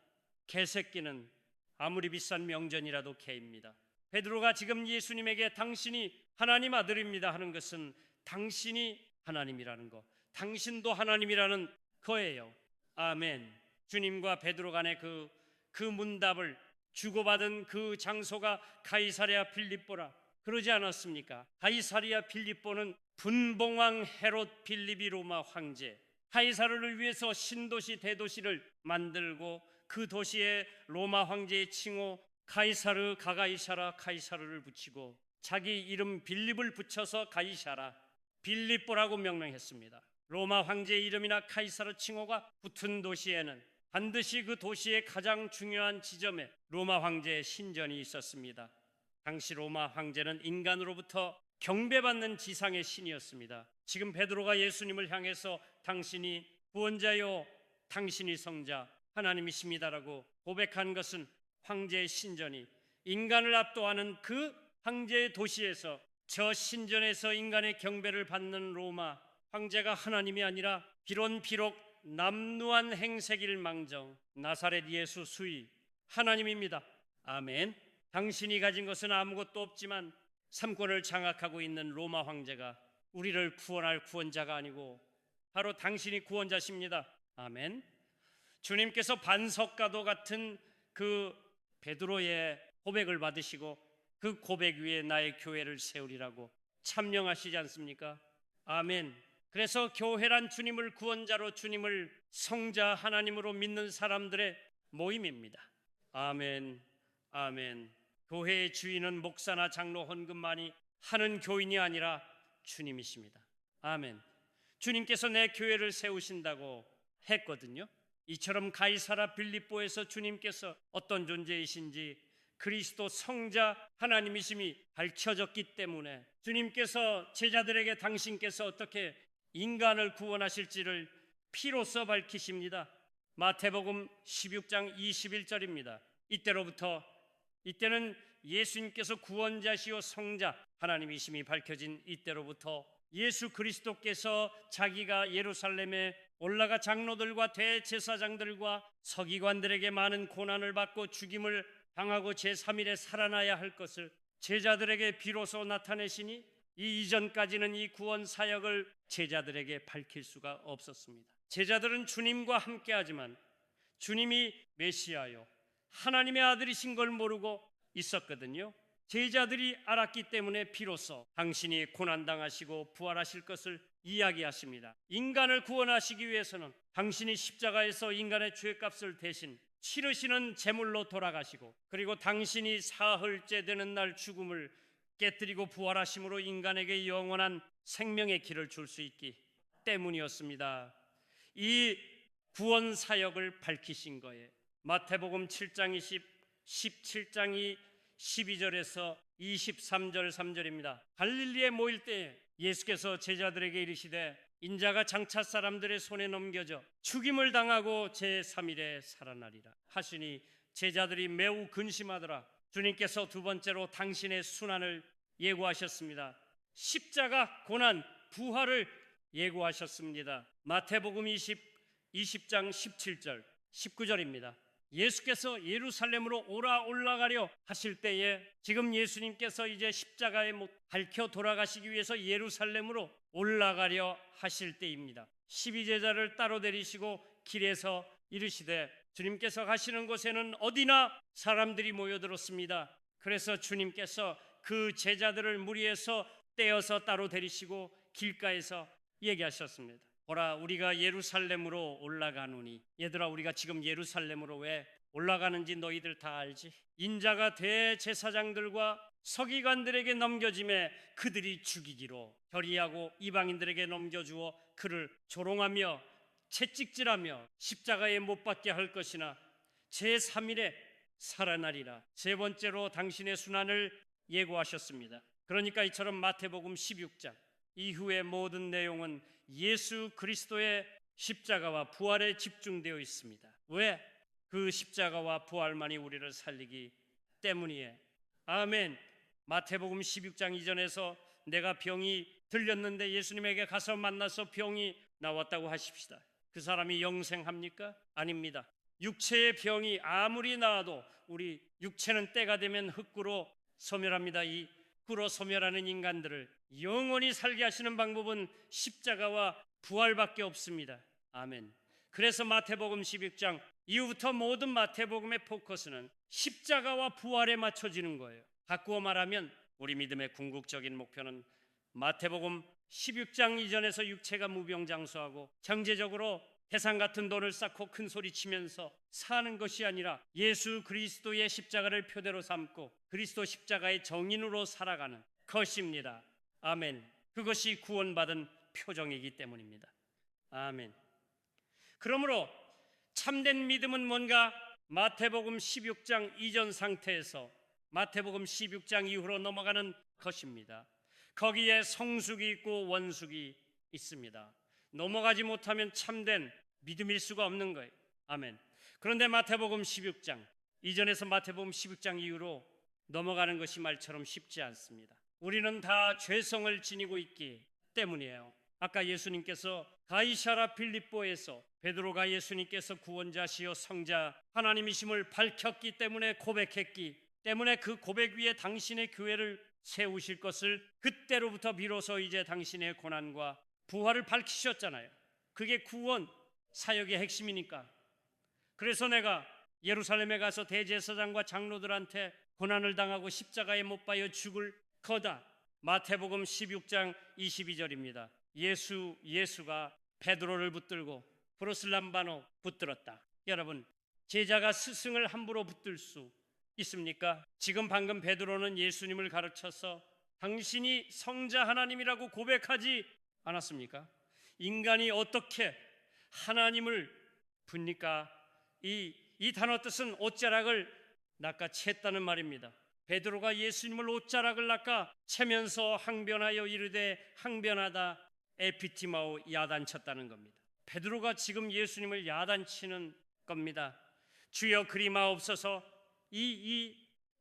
개새끼는 아무리 비싼 명전이라도 개입니다. 베드로가 지금 예수님에게 당신이 하나님 아들입니다 하는 것은 당신이 하나님이라는 거, 당신도 하나님이라는 거예요. 아멘. 주님과 베드로 간의 그 문답을 주고받은 그 장소가 가이사랴 빌립보라 그러지 않았습니까? 가이사랴 빌립보는 분봉왕 헤롯 필립이 로마 황제, 가이사르를 위해서 신도시 대도시를 만들고 그 도시에 로마 황제의 칭호 가이사르 가가이사라 카이사르를 붙이고 자기 이름 빌립을 붙여서 가이사라 빌립보라고 명명했습니다. 로마 황제의 이름이나 카이사르 칭호가 붙은 도시에는 반드시 그 도시의 가장 중요한 지점에 로마 황제의 신전이 있었습니다. 당시 로마 황제는 인간으로부터 경배받는 지상의 신이었습니다. 지금 베드로가 예수님을 향해서 당신이 구원자요 당신이 성자 하나님이십니다라고 고백한 것은 황제의 신전이 인간을 압도하는 그 황제의 도시에서 저 신전에서 인간의 경배를 받는 로마 황제가 하나님이 아니라 비록 남루한 행색일 망정 나사렛 예수 수위 하나님입니다. 아멘. 당신이 가진 것은 아무것도 없지만 삼권을 장악하고 있는 로마 황제가 우리를 구원할 구원자가 아니고 바로 당신이 구원자십니다. 아멘. 주님께서 반석과도 같은 그 베드로의 고백을 받으시고 그 고백 위에 나의 교회를 세우리라고 참명하시지 않습니까? 아멘. 그래서 교회란 주님을 구원자로, 주님을 성자 하나님으로 믿는 사람들의 모임입니다. 아멘, 아멘. 교회의 주인은 목사나 장로 헌금만이 하는 교인이 아니라 주님이십니다. 아멘. 주님께서 내 교회를 세우신다고 했거든요. 이처럼 가이사라 빌립보에서 주님께서 어떤 존재이신지, 그리스도 성자 하나님이심이 밝혀졌기 때문에 주님께서 제자들에게 당신께서 어떻게 인간을 구원하실지를 피로써 밝히십니다. 마태복음 16장 21절입니다. 이때는 예수님께서 구원자시요 성자 하나님이심이 밝혀진 이때로부터 예수 그리스도께서 자기가 예루살렘에 올라가 장로들과 대제사장들과 서기관들에게 많은 고난을 받고 죽임을 당하고 제3일에 살아나야 할 것을 제자들에게 비로소 나타내시니 이 이전까지는 이 구원 사역을 제자들에게 밝힐 수가 없었습니다. 제자들은 주님과 함께하지만 주님이 메시아요 하나님의 아들이신 걸 모르고 있었거든요. 제자들이 알았기 때문에 비로소 당신이 고난당하시고 부활하실 것을 이야기하십니다. 인간을 구원하시기 위해서는 당신이 십자가에서 인간의 죄값을 대신 치르시는 제물로 돌아가시고, 그리고 당신이 사흘째 되는 날 죽음을 깨뜨리고 부활하심으로 인간에게 영원한 생명의 길을 줄 수 있기 때문이었습니다. 이 구원 사역을 밝히신 거예요. 마태복음 7장 17장 12절에서 23절 3절입니다. 갈릴리에 모일 때 예수께서 제자들에게 이르시되 인자가 장차 사람들의 손에 넘겨져 죽임을 당하고 제3일에 살아나리라 하시니 제자들이 매우 근심하더라. 주님께서 두 번째로 당신의 순환을 예고하셨습니다. 십자가, 고난, 부활을 예고하셨습니다. 마태복음 20장 17절 19절입니다. 예수께서 예루살렘으로 올라가려 하실 때에 지금 예수님께서 이제 십자가에 못 밝혀 돌아가시기 위해서 예루살렘으로 올라가려 하실 때입니다. 12제자를 따로 데리시고 길에서 이르시되 주님께서 가시는 곳에는 어디나 사람들이 모여들었습니다. 그래서 주님께서 그 제자들을 무리에서 떼어서 따로 데리시고 길가에서 얘기하셨습니다. 보라, 우리가 예루살렘으로 올라가노니. 얘들아, 우리가 지금 예루살렘으로 왜 올라가는지 너희들 다 알지? 인자가 대제사장들과 서기관들에게 넘겨짐에 그들이 죽이기로 결의하고 이방인들에게 넘겨주어 그를 조롱하며 채찍질하며 십자가에 못 박게 할 것이나 제3일에 살아나리라. 세 번째로 당신의 순환을 예고하셨습니다. 그러니까 이처럼 마태복음 16장 이후의 모든 내용은 예수 그리스도의 십자가와 부활에 집중되어 있습니다. 왜? 그 십자가와 부활만이 우리를 살리기 때문이에요. 아멘. 마태복음 16장 이전에서 내가 병이 들렸는데 예수님에게 가서 만나서 병이 나왔다고 하십시다. 그 사람이 영생합니까? 아닙니다. 육체의 병이 아무리 나아도 우리 육체는 때가 되면 흙으로 소멸합니다. 이 흙으로 소멸하는 인간들을 영원히 살게 하시는 방법은 십자가와 부활밖에 없습니다. 아멘. 그래서 마태복음 16장 이후부터 모든 마태복음의 포커스는 십자가와 부활에 맞춰지는 거예요. 바꾸어 말하면 우리 믿음의 궁극적인 목표는 마태복음 16장 이전에서 육체가 무병장수하고 경제적으로 태산 같은 돈을 쌓고 큰 소리 치면서 사는 것이 아니라 예수 그리스도의 십자가를 표대로 삼고 그리스도 십자가의 정인으로 살아가는 것입니다. 아멘. 그것이 구원받은 표정이기 때문입니다. 아멘. 그러므로 참된 믿음은 뭔가? 마태복음 16장 이전 상태에서 마태복음 16장 이후로 넘어가는 것입니다. 거기에 성숙이 있고 원숙이 있습니다. 넘어가지 못하면 참된 믿음일 수가 없는 거예요. 아멘. 그런데 마태복음 16장 이전에서 마태복음 16장 이후로 넘어가는 것이 말처럼 쉽지 않습니다. 우리는 다 죄성을 지니고 있기 때문이에요. 아까 예수님께서 가이사라 빌립보에서 베드로가 예수님께서 구원자시요 성자 하나님이심을 밝혔기 때문에 고백했기 때문에 그 고백 위에 당신의 교회를 세우실 것을 그때로부터 비로소 이제 당신의 고난과 부활을 밝히셨잖아요. 그게 구원 사역의 핵심이니까. 그래서 내가 예루살렘에 가서 대제사장과 장로들한테 고난을 당하고 십자가에 못 박여 죽을 거다. 마태복음 16장 22절입니다. 예수가 베드로를 붙들고 브로슬람바노 붙들었다. 여러분, 제자가 스승을 함부로 붙들 수 있습니까? 지금 방금 베드로는 예수님을 가르쳐서 당신이 성자 하나님이라고 고백하지 않았습니까? 인간이 어떻게 하나님을 붓니까? 이 단어 뜻은 옷자락을 낚아챘다는 말입니다. 베드로가 예수님을 옷자락을 낚아채면서 항변하여 이르되 항변하다 에피티마오 야단쳤다는 겁니다. 베드로가 지금 예수님을 야단치는 겁니다. 주여 그리 마옵소서, 이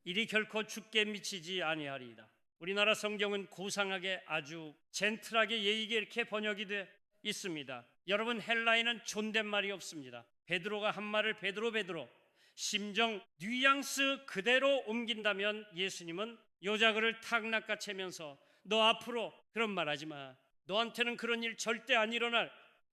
일이 결코 죽게 미치지 아니하리이다. 우리나라 성경은 고상하게 아주 젠틀하게 예의 있게 이렇게 번역이 돼 있습니다. 여러분, 헬라에는 존댓말이 없습니다. 베드로가 한 말을 베드로 심정 뉘앙스 그대로 옮긴다면 예수님은 여자그를 탁 낚아채면서 너 앞으로 그런 말 하지 마. 너한테는 그런 일 절대 안 일어날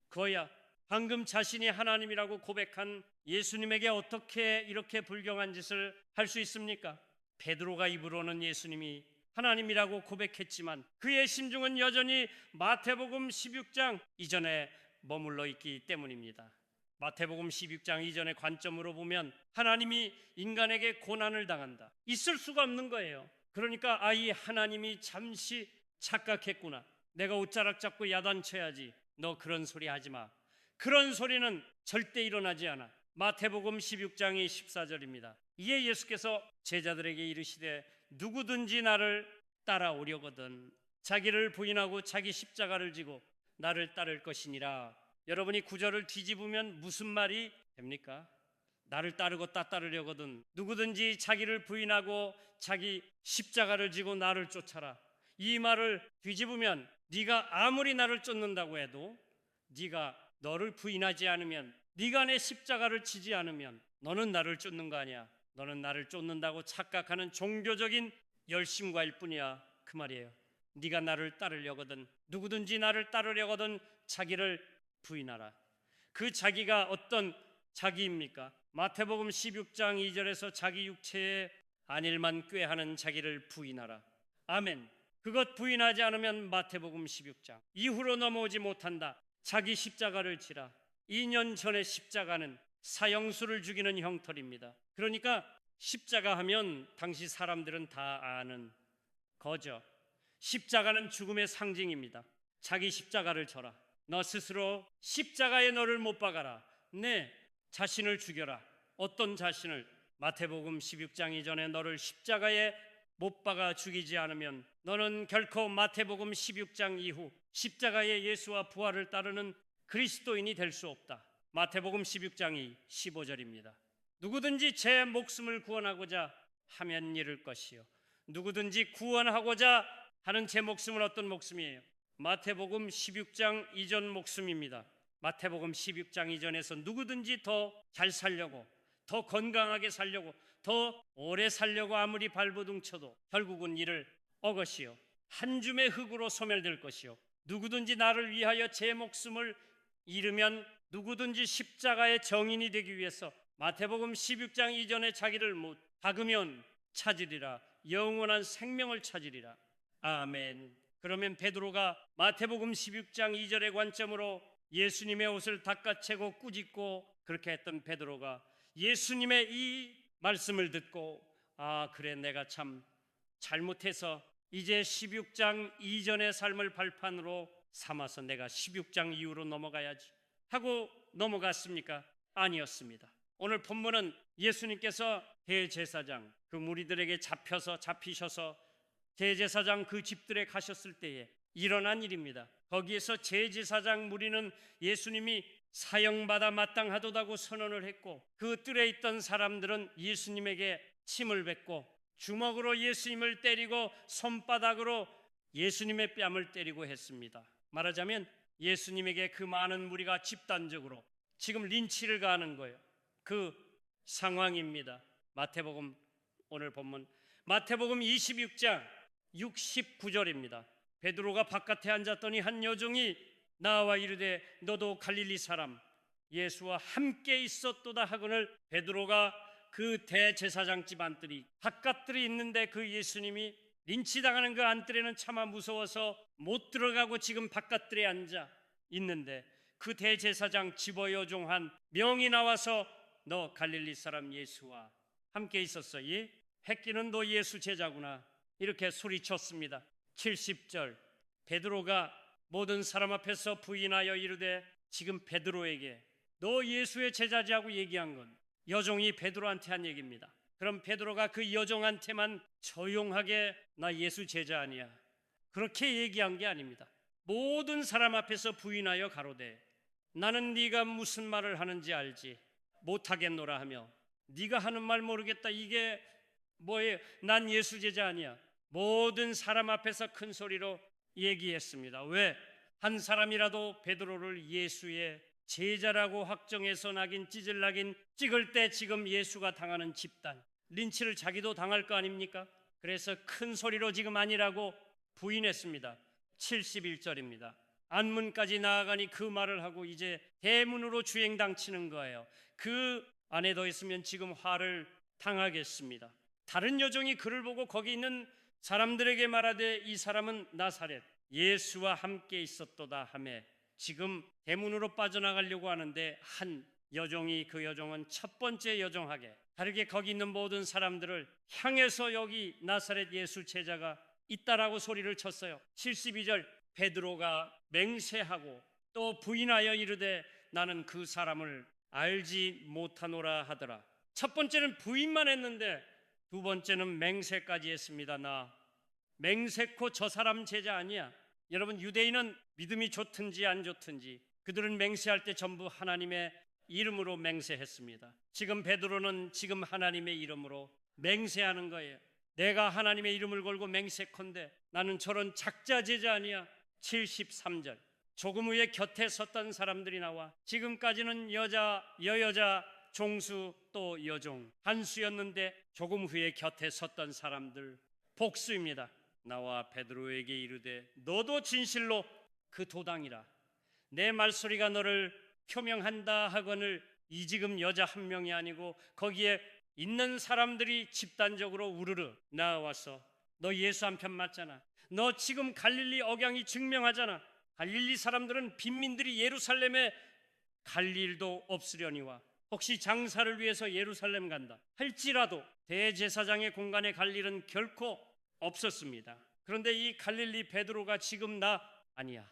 거야. 방금 자신이 하나님이라고 고백한 예수님에게 어떻게 이렇게 불경한 짓을 할 수 있습니까? 베드로가 입으로는 예수님이 하나님이라고 고백했지만 그의 심중은 여전히 마태복음 16장 이전에 머물러 있기 때문입니다. 마태복음 16장 이전의 관점으로 보면 하나님이 인간에게 고난을 당한다. 있을 수가 없는 거예요. 그러니까 이 하나님이 잠시 착각했구나. 내가 옷자락 잡고 야단쳐야지. 너 그런 소리 하지 마. 그런 소리는 절대 일어나지 않아. 마태복음 16장이 14절입니다. 이에 예수께서 제자들에게 이르시되 누구든지 나를 따라오려거든 자기를 부인하고 자기 십자가를 지고 나를 따를 것이니라. 여러분이 구절을 뒤집으면 무슨 말이 됩니까? 나를 따르고 따르려거든 누구든지 자기를 부인하고 자기 십자가를 지고 나를 쫓아라. 이 말을 뒤집으면 네가 아무리 나를 쫓는다고 해도 네가 너를 부인하지 않으면, 네가 내 십자가를 지지 않으면 너는 나를 쫓는 거 아니야. 너는 나를 쫓는다고 착각하는 종교적인 열심과일 뿐이야. 그 말이에요. 네가 나를 따르려거든 누구든지 나를 따르려거든 자기를 부인하라. 그 자기가 어떤 자기입니까? 마태복음 16장 2절에서 자기 육체의 안일만 꾀하는 자기를 부인하라. 아멘. 그것 부인하지 않으면 마태복음 16장 이후로 넘어오지 못한다. 자기 십자가를 지라. 2년 전의 십자가는 사형수를 죽이는 형벌입니다. 그러니까 십자가 하면 당시 사람들은 다 아는 거죠. 십자가는 죽음의 상징입니다. 자기 십자가를 져라. 너 스스로 십자가에 너를 못 박아라. 내 자신을 죽여라. 어떤 자신을? 마태복음 16장 이전에 너를 십자가에 못 박아 죽이지 않으면 너는 결코 마태복음 16장 이후 십자가의 예수와 부활을 따르는 그리스도인이 될 수 없다. 마태복음 16장이 15절입니다. 누구든지 제 목숨을 구원하고자 하면 잃을 것이요 누구든지 구원하고자 하는 제 목숨은 어떤 목숨이에요? 마태복음 16장 이전 목숨입니다. 마태복음 16장 이전에서 누구든지 더 잘 살려고, 더 건강하게 살려고, 더 오래 살려고 아무리 발버둥 쳐도 결국은 이를 어것이요 한 줌의 흙으로 소멸될 것이요 누구든지 나를 위하여 제 목숨을 잃으면 누구든지 십자가의 정인이 되기 위해서 마태복음 16장 이전에 자기를 못 박으면 찾으리라. 영원한 생명을 찾으리라. 아멘. 그러면 베드로가 마태복음 16장 2절의 관점으로 예수님의 옷을 닦아채고 꾸짖고 그렇게 했던 베드로가 예수님의 이 말씀을 듣고 그래 내가 참 잘못해서 이제 16장 이전의 삶을 발판으로 삼아서 내가 16장 이후로 넘어가야지 하고 넘어갔습니까? 아니었습니다. 오늘 본문은 예수님께서 대제사장 그 무리들에게 잡히셔서 대제사장 그 집들에 가셨을 때에 일어난 일입니다. 거기에서 제제사장 무리는 예수님이 사형받아 마땅하도다고 선언을 했고 그 뜰에 있던 사람들은 예수님에게 침을 뱉고 주먹으로 예수님을 때리고 손바닥으로 예수님의 뺨을 때리고 했습니다. 말하자면 예수님에게 그 많은 무리가 집단적으로 지금 린치를 가하는 거예요. 그 상황입니다. 마태복음 오늘 본문 마태복음 26장 69절입니다. 베드로가 바깥에 앉았더니 한 여종이 나와 이르되 너도 갈릴리 사람 예수와 함께 있었도다 하거늘 베드로가 그 대제사장 집안들이 바깥들이 있는데 그 예수님이 린치당하는 그 안뜰에는 차마 무서워서 못 들어가고 지금 바깥들에 앉아 있는데 그 대제사장 집어여종한 명이 나와서 너 갈릴리 사람 예수와 함께 있었어. 예? 했기는 너 예수 제자구나. 이렇게 소리쳤습니다. 70절 베드로가 모든 사람 앞에서 부인하여 이르되 지금 베드로에게 너 예수의 제자지 하고 얘기한 건 여종이 베드로한테 한 얘기입니다. 그럼 베드로가 그 여종한테만 조용하게 나 예수 제자 아니야 그렇게 얘기한 게 아닙니다. 모든 사람 앞에서 부인하여 가로되 나는 네가 무슨 말을 하는지 알지 못하겠노라 하며 네가 하는 말 모르겠다 이게 뭐예요? 난 예수 제자 아니야. 모든 사람 앞에서 큰 소리로 얘기했습니다. 왜? 한 사람이라도 베드로를 예수의 제자라고 확정해서 낙인 찢을 찍을 때 지금 예수가 당하는 집단 린치를 자기도 당할 거 아닙니까? 그래서 큰 소리로 지금 아니라고 부인했습니다. 71절입니다. 안문까지 나아가니 그 말을 하고 이제 대문으로 주행당치는 거예요. 그 안에 더 있으면 지금 화를 당하겠습니다. 다른 여종이 그를 보고 거기 있는 사람들에게 말하되 이 사람은 나사렛 예수와 함께 있었도다 하매 지금 대문으로 빠져나가려고 하는데 한 여종이 그 여종은 첫 번째 여종하게 다르게 거기 있는 모든 사람들을 향해서 여기 나사렛 예수 제자가 있다라고 소리를 쳤어요. 72절 베드로가 맹세하고 또 부인하여 이르되 나는 그 사람을 알지 못하노라 하더라. 첫 번째는 부인만 했는데 두 번째는 맹세까지 했습니다. 나 맹세코 저 사람 제자 아니야. 여러분 유대인은 믿음이 좋든지 안 좋든지 그들은 맹세할 때 전부 하나님의 이름으로 맹세했습니다. 지금 베드로는 지금 하나님의 이름으로 맹세하는 거예요. 내가 하나님의 이름을 걸고 맹세컨대 나는 저런 작자 제자 아니야. 73절 조금 후에 곁에 섰던 사람들이 나와 지금까지는 여여자 종수 또 여종 한수였는데 조금 후에 곁에 섰던 사람들 복수입니다. 나와 베드로에게 이르되 너도 진실로 그 도당이라 내 말소리가 너를 표명한다 하거늘 이 지금 여자 한 명이 아니고 거기에 있는 사람들이 집단적으로 우르르 나와서 너 예수 한편 맞잖아. 너 지금 갈릴리 억양이 증명하잖아. 갈릴리 사람들은 빈민들이 예루살렘에 갈 일도 없으려니와 혹시 장사를 위해서 예루살렘 간다 할지라도 대제사장의 공간에 갈 일은 결코 없었습니다. 그런데 이 갈릴리 베드로가 지금 나 아니야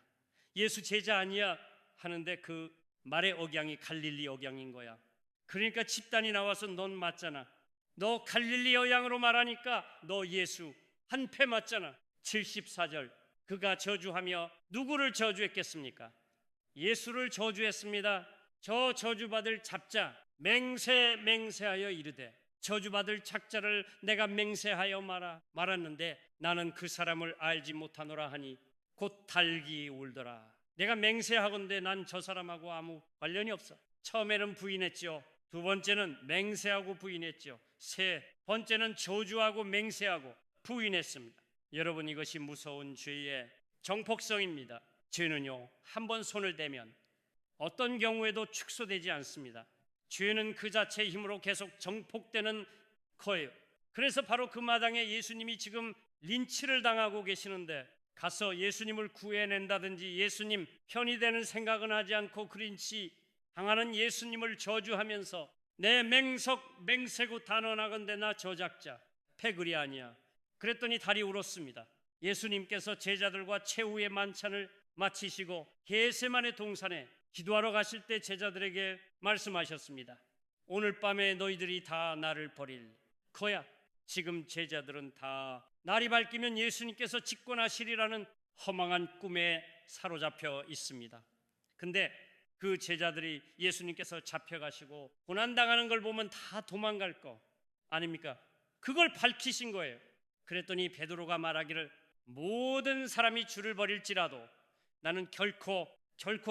예수 제자 아니야 하는데 그 말의 억양이 갈릴리 억양인 거야. 그러니까 집단이 나와서 넌 맞잖아. 너 갈릴리 억양으로 말하니까 너 예수 한패 맞잖아. 74절 그가 저주하며 누구를 저주했겠습니까? 예수를 저주했습니다. 저 저주받을 잡자 맹세하여 이르되 저주받을 작자를 내가 맹세하여 말았는데 나는 그 사람을 알지 못하노라 하니 곧 달기 울더라. 내가 맹세하건대 난 저 사람하고 아무 관련이 없어. 처음에는 부인했죠. 두 번째는 맹세하고 부인했죠. 세 번째는 저주하고 맹세하고 부인했습니다. 여러분 이것이 무서운 죄의 정폭성입니다. 죄는요 한 번 손을 대면 어떤 경우에도 축소되지 않습니다. 죄는 그 자체의 힘으로 계속 정폭되는 거예요. 그래서 바로 그 마당에 예수님이 지금 린치를 당하고 계시는데 가서 예수님을 구해낸다든지 예수님 편이 되는 생각은 하지 않고 그 린치 당하는 예수님을 저주하면서 내 맹세고 단언하건대 나 저작자 패글이 아니야. 그랬더니 달이 울었습니다. 예수님께서 제자들과 최후의 만찬을 마치시고 겟세마네 동산에 기도하러 가실 때 제자들에게 말씀하셨습니다. 오늘 밤에 너희들이 다 나를 버릴 거야. 지금 제자들은 다 날이 밝기면 예수님께서 집권하시리라는 허망한 꿈에 사로잡혀 있습니다. 근데 그 제자들이 예수님께서 잡혀가시고 고난당하는 걸 보면 다 도망갈 거 아닙니까? 그걸 밝히신 거예요. 그랬더니 베드로가 말하기를 모든 사람이 주를 버릴지라도 나는 결코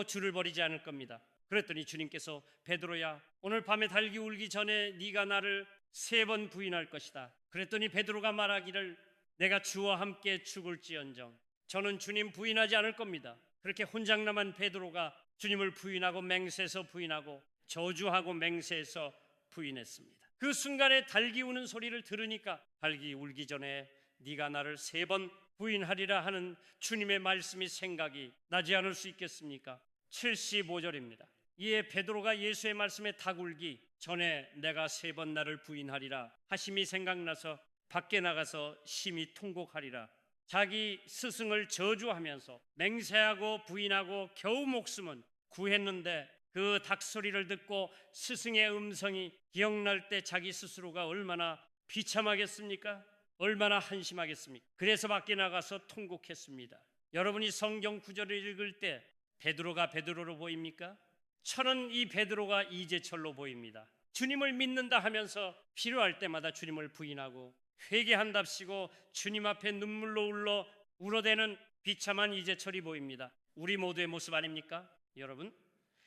주를 버리지 않을 겁니다. 그랬더니 주님께서 베드로야 오늘 밤에 달기 울기 전에 네가 나를 3번 부인할 것이다. 그랬더니 베드로가 말하기를 내가 주와 함께 죽을지언정 저는 주님 부인하지 않을 겁니다. 그렇게 혼장남한 베드로가 주님을 부인하고 맹세해서 부인하고 저주하고 맹세해서 부인했습니다. 그 순간에 달기 우는 소리를 들으니까 달기 울기 전에 네가 나를 3번 부인하리라 하는 주님의 말씀이 생각이 나지 않을 수 있겠습니까? 75절입니다. 이에 베드로가 예수의 말씀에 다굴기 전에 내가 3번 나를 부인하리라 하심이 생각나서 밖에 나가서 심히 통곡하리라. 자기 스승을 저주하면서 맹세하고 부인하고 겨우 목숨은 구했는데 그 닭소리를 듣고 스승의 음성이 기억날 때 자기 스스로가 얼마나 비참하겠습니까? 얼마나 한심하겠습니까? 그래서 밖에 나가서 통곡했습니다. 여러분이 성경 구절을 읽을 때 베드로가 베드로로 보입니까? 저는 이 베드로가 이재철로 보입니다. 주님을 믿는다 하면서 필요할 때마다 주님을 부인하고 회개한답시고 주님 앞에 눈물로 울어대는 비참한 이재철이 보입니다. 우리 모두의 모습 아닙니까? 여러분,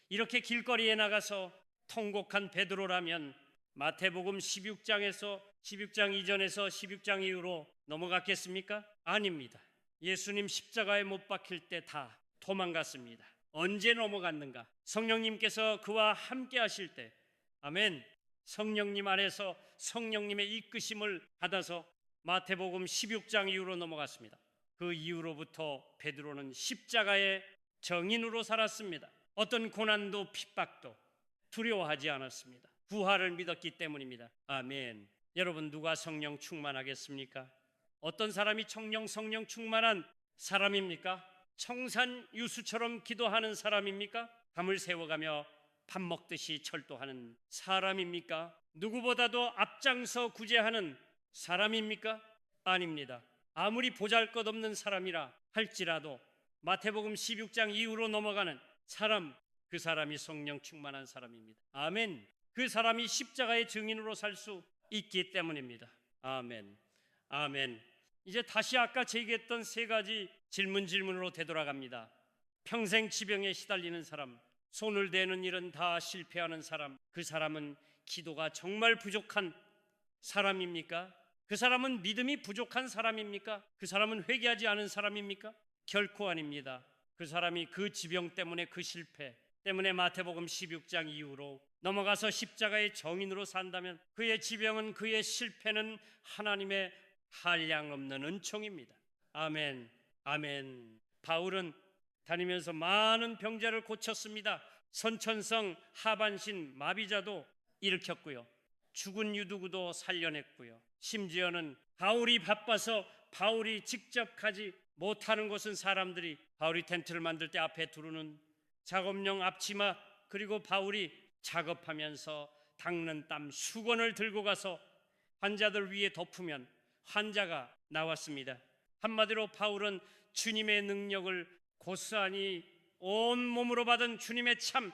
이렇게 길거리에 나가서 통곡한 베드로라면 마태복음 16장 이전에서 16장 이후로 넘어갔겠습니까? 아닙니다. 예수님 십자가에 못 박힐 때 다 도망갔습니다. 언제 넘어갔는가? 성령님께서 그와 함께 하실 때, 아멘, 성령님 안에서 성령님의 이끄심을 받아서 마태복음 16장 이후로 넘어갔습니다. 그 이후로부터 베드로는 십자가의 정인으로 살았습니다. 어떤 고난도 핍박도 두려워하지 않았습니다. 부활을 믿었기 때문입니다. 아멘. 여러분, 누가 성령 충만하겠습니까? 어떤 사람이 성령 충만한 사람입니까? 청산유수처럼 기도하는 사람입니까? 밤을 새워가며 밥 먹듯이 철도하는 사람입니까? 누구보다도 앞장서 구제하는 사람입니까? 아닙니다. 아무리 보잘것없는 사람이라 할지라도 마태복음 16장 이후로 넘어가는 사람, 그 사람이 성령 충만한 사람입니다. 아멘. 그 사람이 십자가의 증인으로 살 수 있기 때문입니다. 아멘. 아멘. 이제 다시 아까 제기했던 3가지 질문으로 되돌아갑니다. 평생 지병에 시달리는 사람, 손을 대는 일은 다 실패하는 사람, 그 사람은 기도가 정말 부족한 사람입니까? 그 사람은 믿음이 부족한 사람입니까? 그 사람은 회개하지 않은 사람입니까? 결코 아닙니다. 그 사람이 그 지병 때문에, 그 실패 때문에 마태복음 16장 이후로 넘어가서 십자가의 정인으로 산다면 그의 지병은, 그의 실패는 하나님의 한량없는 은총입니다. 아멘. 아멘. 바울은 다니면서 많은 병자를 고쳤습니다. 선천성 하반신 마비자도 일으켰고요, 죽은 유두구도 살려냈고요, 심지어는 바울이 바빠서 바울이 직접 가지 못하는 곳은 사람들이 바울이 텐트를 만들 때 앞에 두르는 작업용 앞치마, 그리고 바울이 작업하면서 닦는 땀 수건을 들고 가서 환자들 위에 덮으면 환자가 나왔습니다. 한마디로 바울은 주님의 능력을 고스란히 온 몸으로 받은 주님의 참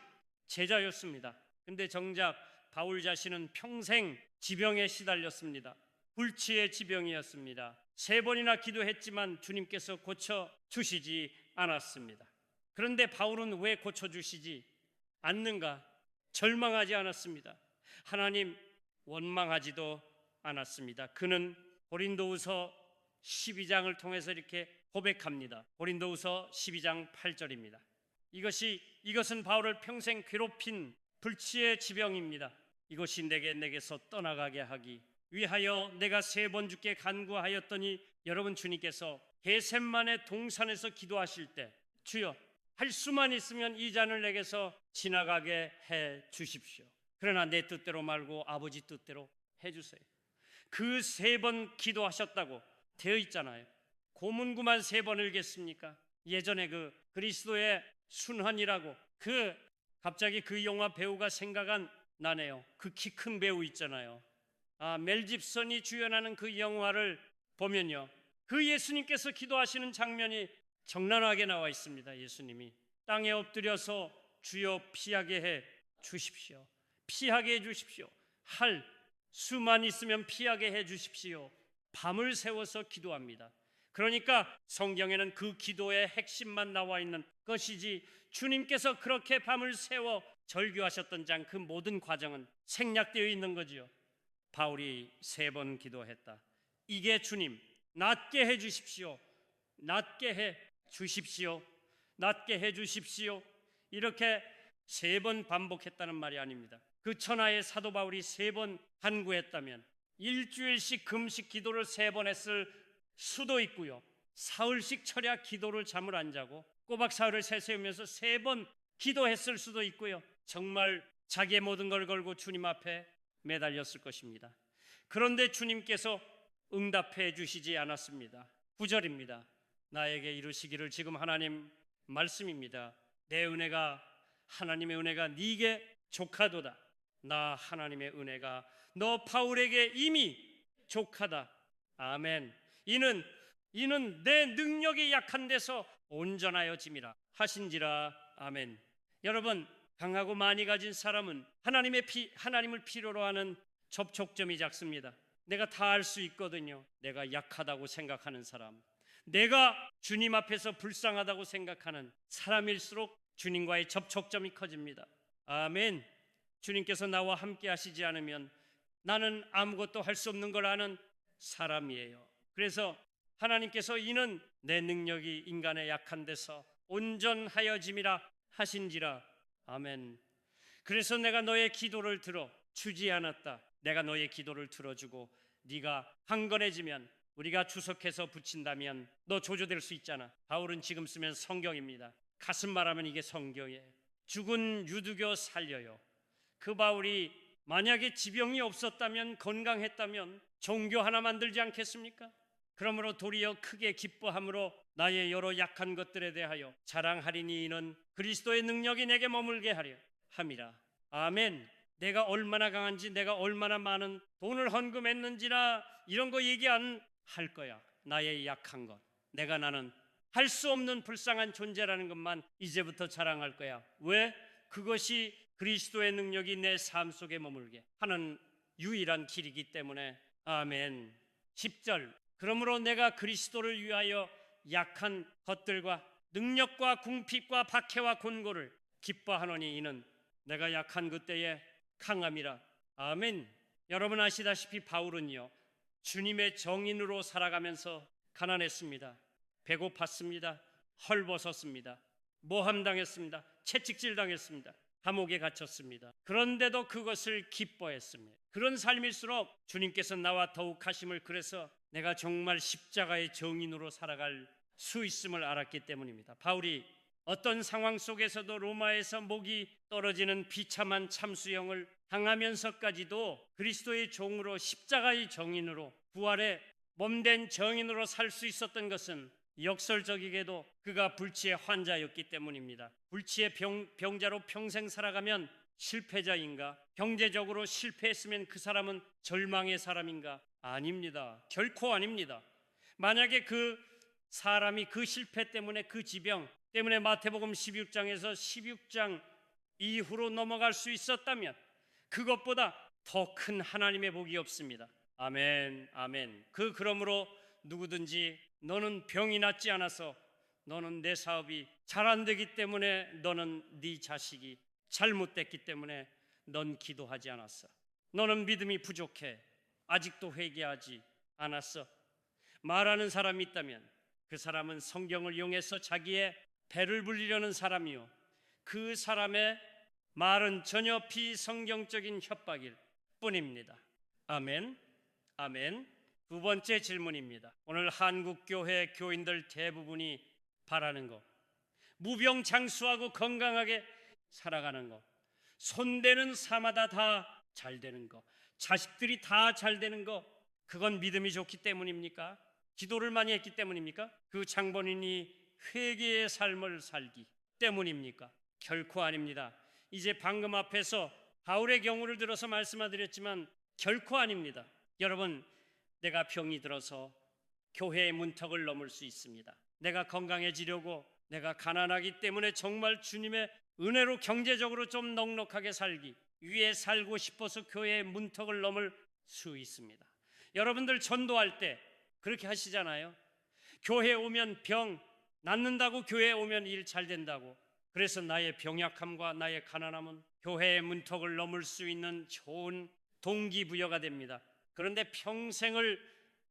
제자였습니다. 근데 정작 바울 자신은 평생 지병에 시달렸습니다. 불치의 지병이었습니다. 3번이나 기도했지만 주님께서 고쳐주시지 않았습니다. 그런데 바울은 왜 고쳐주시지 않는가? 절망하지 않았습니다. 하나님, 원망하지도 않았습니다. 그는 고린도후서 12장을 통해서 이렇게 고백합니다. 고린도후서 12장 8절입니다. 이것은 바울을 평생 괴롭힌 불치의 지병입니다. 이것이 내게서 떠나가게 하기 위하여 내가 3번 주께 간구하였더니, 여러분, 주님께서 겟세마네 동산에서 기도하실 때 주여, 할 수만 있으면 이 잔을 내게서 지나가게 해 주십시오. 그러나 내 뜻대로 말고 아버지 뜻대로 해 주세요. 그 3번 기도하셨다고 되어 있잖아요. 고문구만 3번 읽겠습니까? 예전에 그 그리스도의 순환이라고 갑자기 그 영화 배우가 생각은 나네요. 그 키 큰 배우 있잖아요. 멜 집슨이 주연하는 그 영화를 보면요, 그 예수님께서 기도하시는 장면이 적나라하게 나와 있습니다. 예수님이 땅에 엎드려서 주여 피하게 해 주십시오. 피하게 해 주십시오. 할 수만 있으면 피하게 해 주십시오. 밤을 새워서 기도합니다. 그러니까 성경에는 그 기도의 핵심만 나와 있는 것이지, 주님께서 그렇게 밤을 새워 절규하셨던 그 모든 과정은 생략되어 있는 거지요. 바울이 3번 기도했다. 이게 주님, 낫게 해 주십시오. 낫게 해 주십시오. 낫게 해 주십시오. 이렇게 3번 반복했다는 말이 아닙니다. 그 천하의 사도 바울이 3번 간구했다면 일주일씩 금식 기도를 3번 했을 수도 있고요. 사흘씩 철야 기도를 잠을 안 자고 꼬박 사흘을 세세우면서 3번 기도했을 수도 있고요. 정말 자기의 모든 걸 걸고 주님 앞에 매달렸을 것입니다. 그런데 주님께서 응답해 주시지 않았습니다. 9절입니다. 나에게 이루시기를, 지금 하나님 말씀입니다. 내 은혜가, 하나님의 은혜가 네게 족하도다. 나 하나님의 은혜가 너 바울에게 이미 족하다. 아멘. 이는 내 능력이 약한 데서 온전하여짐이라 하신지라. 아멘. 여러분, 강하고 많이 가진 사람은 하나님을 필요로 하는 접촉점이 작습니다. 내가 다 할 수 있거든요. 내가 약하다고 생각하는 사람, 내가 주님 앞에서 불쌍하다고 생각하는 사람일수록 주님과의 접촉점이 커집니다. 아멘. 주님께서 나와 함께 하시지 않으면 나는 아무것도 할 수 없는 걸 아는 사람이에요. 그래서 하나님께서 이는 내 능력이 인간의 약한 데서 온전하여짐이라 하신지라. 아멘. 그래서 내가 너의 기도를 들어 주지 않았다. 내가 너의 기도를 들어주고 네가 강건해지면, 우리가 주석해서 붙인다면 너 조조될 수 있잖아. 바울은 지금 쓰면 성경입니다. 가슴 말하면 이게 성경이에요. 죽은 유두교 살려요. 그 바울이 만약에 지병이 없었다면, 건강했다면 종교 하나 만들지 않겠습니까? 그러므로 도리어 크게 기뻐함으로 나의 여러 약한 것들에 대하여 자랑하리니 이는 그리스도의 능력이 내게 머물게 하려 함이라. 아멘. 내가 얼마나 강한지, 내가 얼마나 많은 돈을 헌금했는지나 이런 거 얘기 안 할 거야. 나의 약한 것, 나는 할 수 없는 불쌍한 존재라는 것만 이제부터 자랑할 거야. 왜? 그것이 그리스도의 능력이 내 삶 속에 머물게 하는 유일한 길이기 때문에. 아멘. 10절. 그러므로 내가 그리스도를 위하여 약한 것들과 능력과 궁핍과 박해와 곤고를 기뻐하노니 이는 내가 약한 그때에 강함이라. 아멘. 여러분 아시다시피 바울은요, 주님의 정인으로 살아가면서 가난했습니다. 배고팠습니다. 헐벗었습니다. 모함당했습니다. 채찍질 당했습니다. 감옥에 갇혔습니다. 그런데도 그것을 기뻐했습니다. 그런 삶일수록 주님께서 나와 더욱 하심을, 그래서 내가 정말 십자가의 정인으로 살아갈 수 있음을 알았기 때문입니다. 바울이 어떤 상황 속에서도 로마에서 목이 떨어지는 비참한 참수형을 당하면서까지도 그리스도의 종으로, 십자가의 정인으로, 부활의 몸된 정인으로 살 수 있었던 것은 역설적이게도 그가 불치의 환자였기 때문입니다. 불치의 병자로 평생 살아가면 실패자인가? 경제적으로 실패했으면 그 사람은 절망의 사람인가? 아닙니다. 결코 아닙니다. 만약에 그 사람이 그 실패 때문에, 그 지병 때문에 마태복음 16장에서 16장 이후로 넘어갈 수 있었다면 그것보다 더 큰 하나님의 복이 없습니다. 아멘. 아멘. 그러므로 누구든지 너는 병이 낫지 않아서, 너는 내 사업이 잘 안 되기 때문에, 너는 네 자식이 잘못됐기 때문에 넌 기도하지 않았어, 너는 믿음이 부족해, 아직도 회개하지 않았어, 말하는 사람이 있다면 그 사람은 성경을 이용해서 자기의 배를 불리려는 사람이요, 그 사람의 말은 전혀 비성경적인 협박일 뿐입니다. 아멘. 아멘. 두 번째 질문입니다. 오늘 한국교회 교인들 대부분이 바라는 것, 무병장수하고 건강하게 살아가는 것, 손대는 사마다 다 잘되는 것, 자식들이 다 잘되는 것, 그건 믿음이 좋기 때문입니까? 기도를 많이 했기 때문입니까? 그 장본인이 회개의 삶을 살기 때문입니까? 결코 아닙니다. 이제 방금 앞에서 바울의 경우를 들어서 말씀드렸지만 결코 아닙니다. 여러분, 내가 병이 들어서 교회의 문턱을 넘을 수 있습니다. 내가 건강해지려고, 내가 가난하기 때문에 정말 주님의 은혜로 경제적으로 좀 넉넉하게 살기 위해 살고 싶어서 교회의 문턱을 넘을 수 있습니다. 여러분들 전도할 때 그렇게 하시잖아요. 교회에 오면 병 낫는다고, 교회에 오면 일 잘 된다고. 그래서 나의 병약함과 나의 가난함은 교회의 문턱을 넘을 수 있는 좋은 동기부여가 됩니다. 그런데 평생을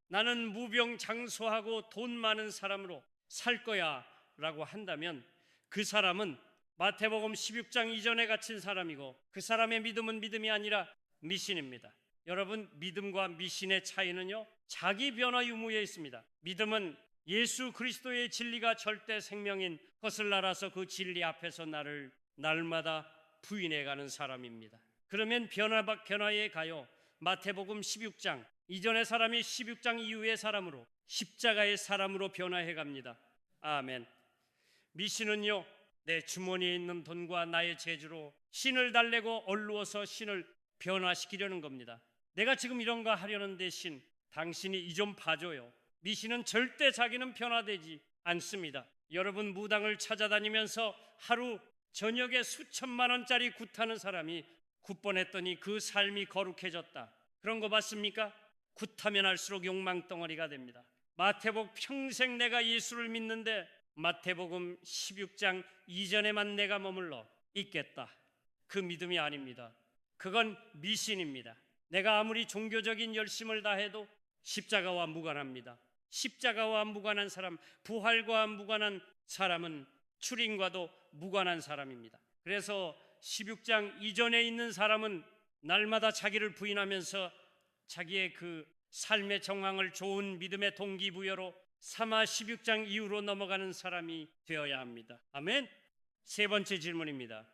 나는 무병장수하고 돈 많은 사람으로 살 거야 라고 한다면 그 사람은 마태복음 16장 이전에 갇힌 사람이고, 그 사람의 믿음은 믿음이 아니라 미신입니다. 여러분, 믿음과 미신의 차이는요, 자기 변화 유무에 있습니다. 믿음은 예수 그리스도의 진리가 절대 생명인 것을 알아서 그 진리 앞에서 나를 날마다 부인해가는 사람입니다. 그러면 변화에 가요. 마태복음 16장, 이전의 사람이 16장 이후의 사람으로, 십자가의 사람으로 변화해 갑니다. 아멘. 미신은요, 내 주머니에 있는 돈과 나의 재주로 신을 달래고 얼루어서 신을 변화시키려는 겁니다. 내가 지금 이런 거 하려는 대신 당신이 이 좀 봐줘요. 미신은 절대 자기는 변화되지 않습니다. 여러분, 무당을 찾아다니면서 하루 저녁에 수천만 원짜리 굿하는 사람이 굿번했더니 그 삶이 거룩해졌다. 그런 거 봤습니까? 굿하면 할수록 욕망덩어리가 됩니다. 마태복 평생 내가 예수를 믿는데 마태복음 16장 이전에만 내가 머물러 있겠다. 그 믿음이 아닙니다. 그건 미신입니다. 내가 아무리 종교적인 열심을 다해도 십자가와 무관합니다. 십자가와 무관한 사람, 부활과 무관한 사람은 출인과도 무관한 사람입니다. 그래서 16장 이전에 있는 사람은 날마다 자기를 부인하면서 자기의 그 삶의 정황을 좋은 믿음의 동기부여로 삼아 16장 이후로 넘어가는 사람이 되어야 합니다. 아멘. 세 번째 질문입니다.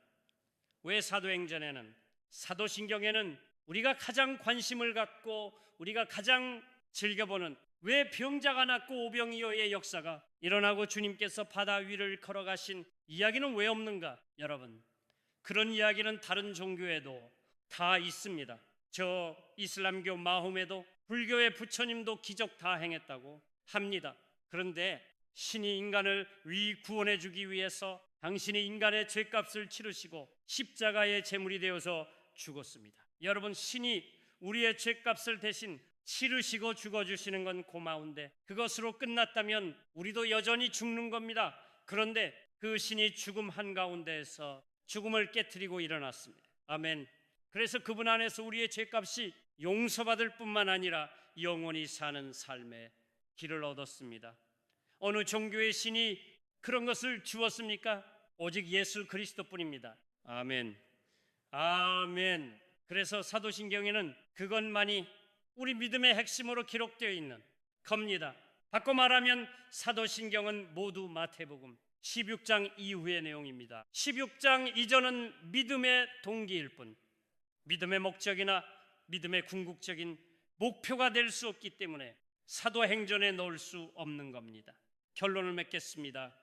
왜 사도신경에는 우리가 가장 관심을 갖고 우리가 가장 즐겨보는 왜 병자가 낫고 오병이어의 역사가 일어나고 주님께서 바다 위를 걸어가신 이야기는 왜 없는가? 여러분, 그런 이야기는 다른 종교에도 다 있습니다. 저 이슬람교 마홈에도 불교의 부처님도 기적 다 행했다고 합니다. 그런데 신이 인간을 구원해 주기 위해서 당신이 인간의 죄값을 치르시고 십자가의 제물이 되어서 죽었습니다. 여러분, 신이 우리의 죄값을 대신 치르시고 죽어주시는 건 고마운데 그것으로 끝났다면 우리도 여전히 죽는 겁니다. 그런데 그 신이 죽음 한가운데에서 죽음을 깨트리고 일어났습니다. 아멘. 그래서 그분 안에서 우리의 죄값이 용서받을 뿐만 아니라 영원히 사는 삶의 길을 얻었습니다. 어느 종교의 신이 그런 것을 주었습니까? 오직 예수 그리스도뿐입니다. 아멘. 아멘. 그래서 사도신경에는 그것만이 우리 믿음의 핵심으로 기록되어 있는 겁니다. 바꿔 말하면 사도신경은 모두 마태복음 16장 이후의 내용입니다. 16장 이전은 믿음의 동기일 뿐 믿음의 목적이나 믿음의 궁극적인 목표가 될 수 없기 때문에 사도행전에 넣을 수 없는 겁니다. 결론을 맺겠습니다.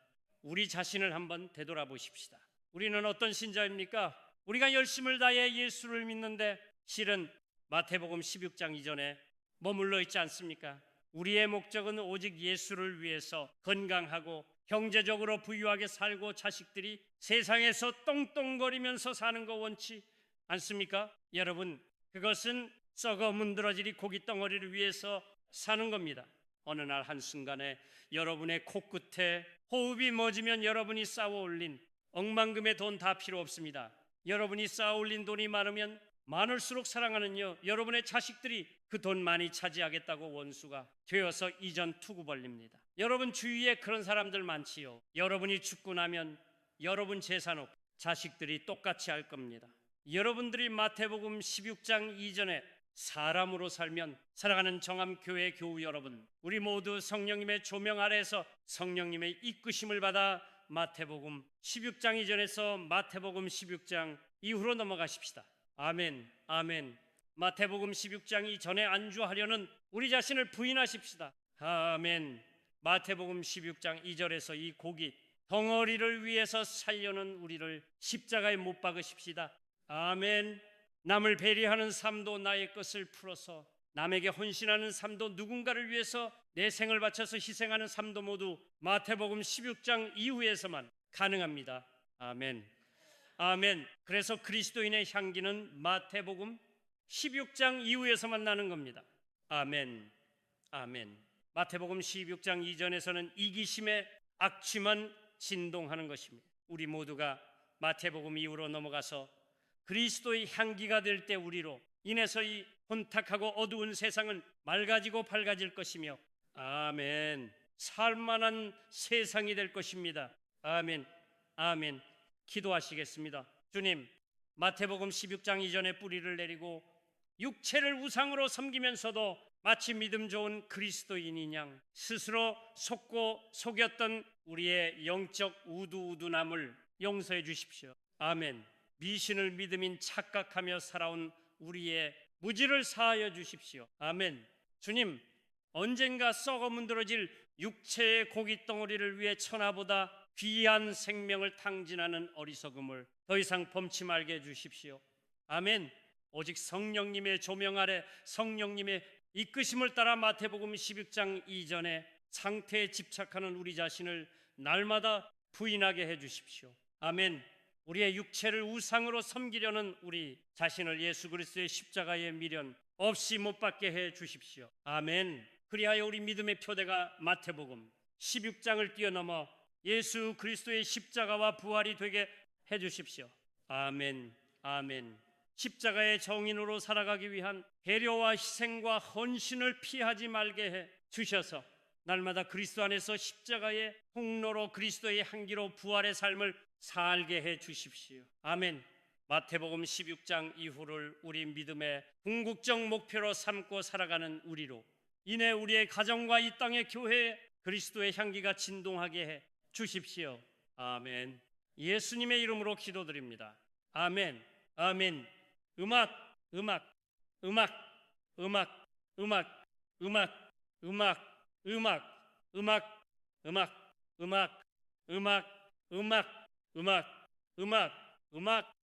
우리 자신을 한번 되돌아보십시다. 우리는 어떤 신자입니까? 우리가 열심을 다해 예수를 믿는데 실은 마태복음 16장 이전에 머물러 있지 않습니까? 우리의 목적은 오직 예수를 위해서 건강하고 경제적으로 부유하게 살고 자식들이 세상에서 똥똥거리면서 사는 거 원치 않습니까? 여러분, 그것은 썩어 문드러지리 고깃덩어리를 위해서 사는 겁니다. 어느 날 한순간에 여러분의 코끝에 호흡이 멎으면 여러분이 쌓아 올린 억만금의 돈 다 필요 없습니다. 여러분이 쌓아 올린 돈이 많으면 많을수록 사랑하는요 여러분의 자식들이 그 돈 많이 차지하겠다고 원수가 되어서 이전 투구 벌립니다. 여러분 주위에 그런 사람들 많지요. 여러분이 죽고 나면 여러분 재산 없고 자식들이 똑같이 할 겁니다. 여러분들이 마태복음 16장 이전에 사람으로 살면 사랑하는 정암교회 교우 여러분, 우리 모두 성령님의 조명 아래에서 성령님의 이끄심을 받아 마태복음 16장 이전에서 마태복음 16장 이후로 넘어가십시다. 아멘. 아멘. 마태복음 16장 이전에 안주하려는 우리 자신을 부인하십시다. 아멘. 마태복음 16장 2절에서 이 고기 덩어리를 위해서 살려는 우리를 십자가에 못 박으십시다. 아멘. 남을 배려하는 삶도 나의 것을 풀어서 남에게 헌신하는 삶도 누군가를 위해서 내 생을 바쳐서 희생하는 삶도 모두 마태복음 16장 이후에서만 가능합니다. 아멘. 아멘. 그래서 그리스도인의 향기는 마태복음 16장 이후에서만 나는 겁니다. 아멘. 아멘. 마태복음 16장 이전에서는 이기심의 악취만 진동하는 것입니다. 우리 모두가 마태복음 이후로 넘어가서 그리스도의 향기가 될 때 우리로 인해서 이 혼탁하고 어두운 세상은 맑아지고 밝아질 것이며 아멘. 살만한 세상이 될 것입니다. 아멘. 아멘. 기도하시겠습니다. 주님, 마태복음 16장 이전에 뿌리를 내리고 육체를 우상으로 섬기면서도 마치 믿음 좋은 그리스도인인 양 스스로 속고 속였던 우리의 영적 우두우두남을 용서해 주십시오. 아멘. 미신을 믿음인 착각하며 살아온 우리의 무지를 사하여 주십시오. 아멘. 주님, 언젠가 썩어 문드러질 육체의 고기 덩어리를 위해 천하보다 귀한 생명을 탕진하는 어리석음을 더 이상 범치 말게 해주십시오. 아멘. 오직 성령님의 조명 아래 성령님의 이끄심을 따라 마태복음 16장 이전의 상태에 집착하는 우리 자신을 날마다 부인하게 해주십시오. 아멘. 우리의 육체를 우상으로 섬기려는 우리 자신을 예수 그리스도의 십자가의 미련 없이 못 박게 해 주십시오. 아멘. 그리하여 우리 믿음의 표대가 마태복음 16장을 뛰어넘어 예수 그리스도의 십자가와 부활이 되게 해 주십시오. 아멘. 아멘. 십자가의 정인으로 살아가기 위한 배려와 희생과 헌신을 피하지 말게 해 주셔서 날마다 그리스도 안에서 십자가의 통로로 그리스도의 향기로 부활의 삶을 살게 해 주십시오. 아멘. 마태복음 16장 이후를 우리 믿음의 궁극적 목표로 삼고 살아가는 우리로 인해 우리의 가정과 이 땅의 교회에 그리스도의 향기가 진동하게 해 주십시오. 아멘. 예수님의 이름으로 기도드립니다. 아멘. 아멘. 음악 음악 음악 음악 음악 음악 음악 음악 음악 음악 음악 음악 음악 음악 음악 음악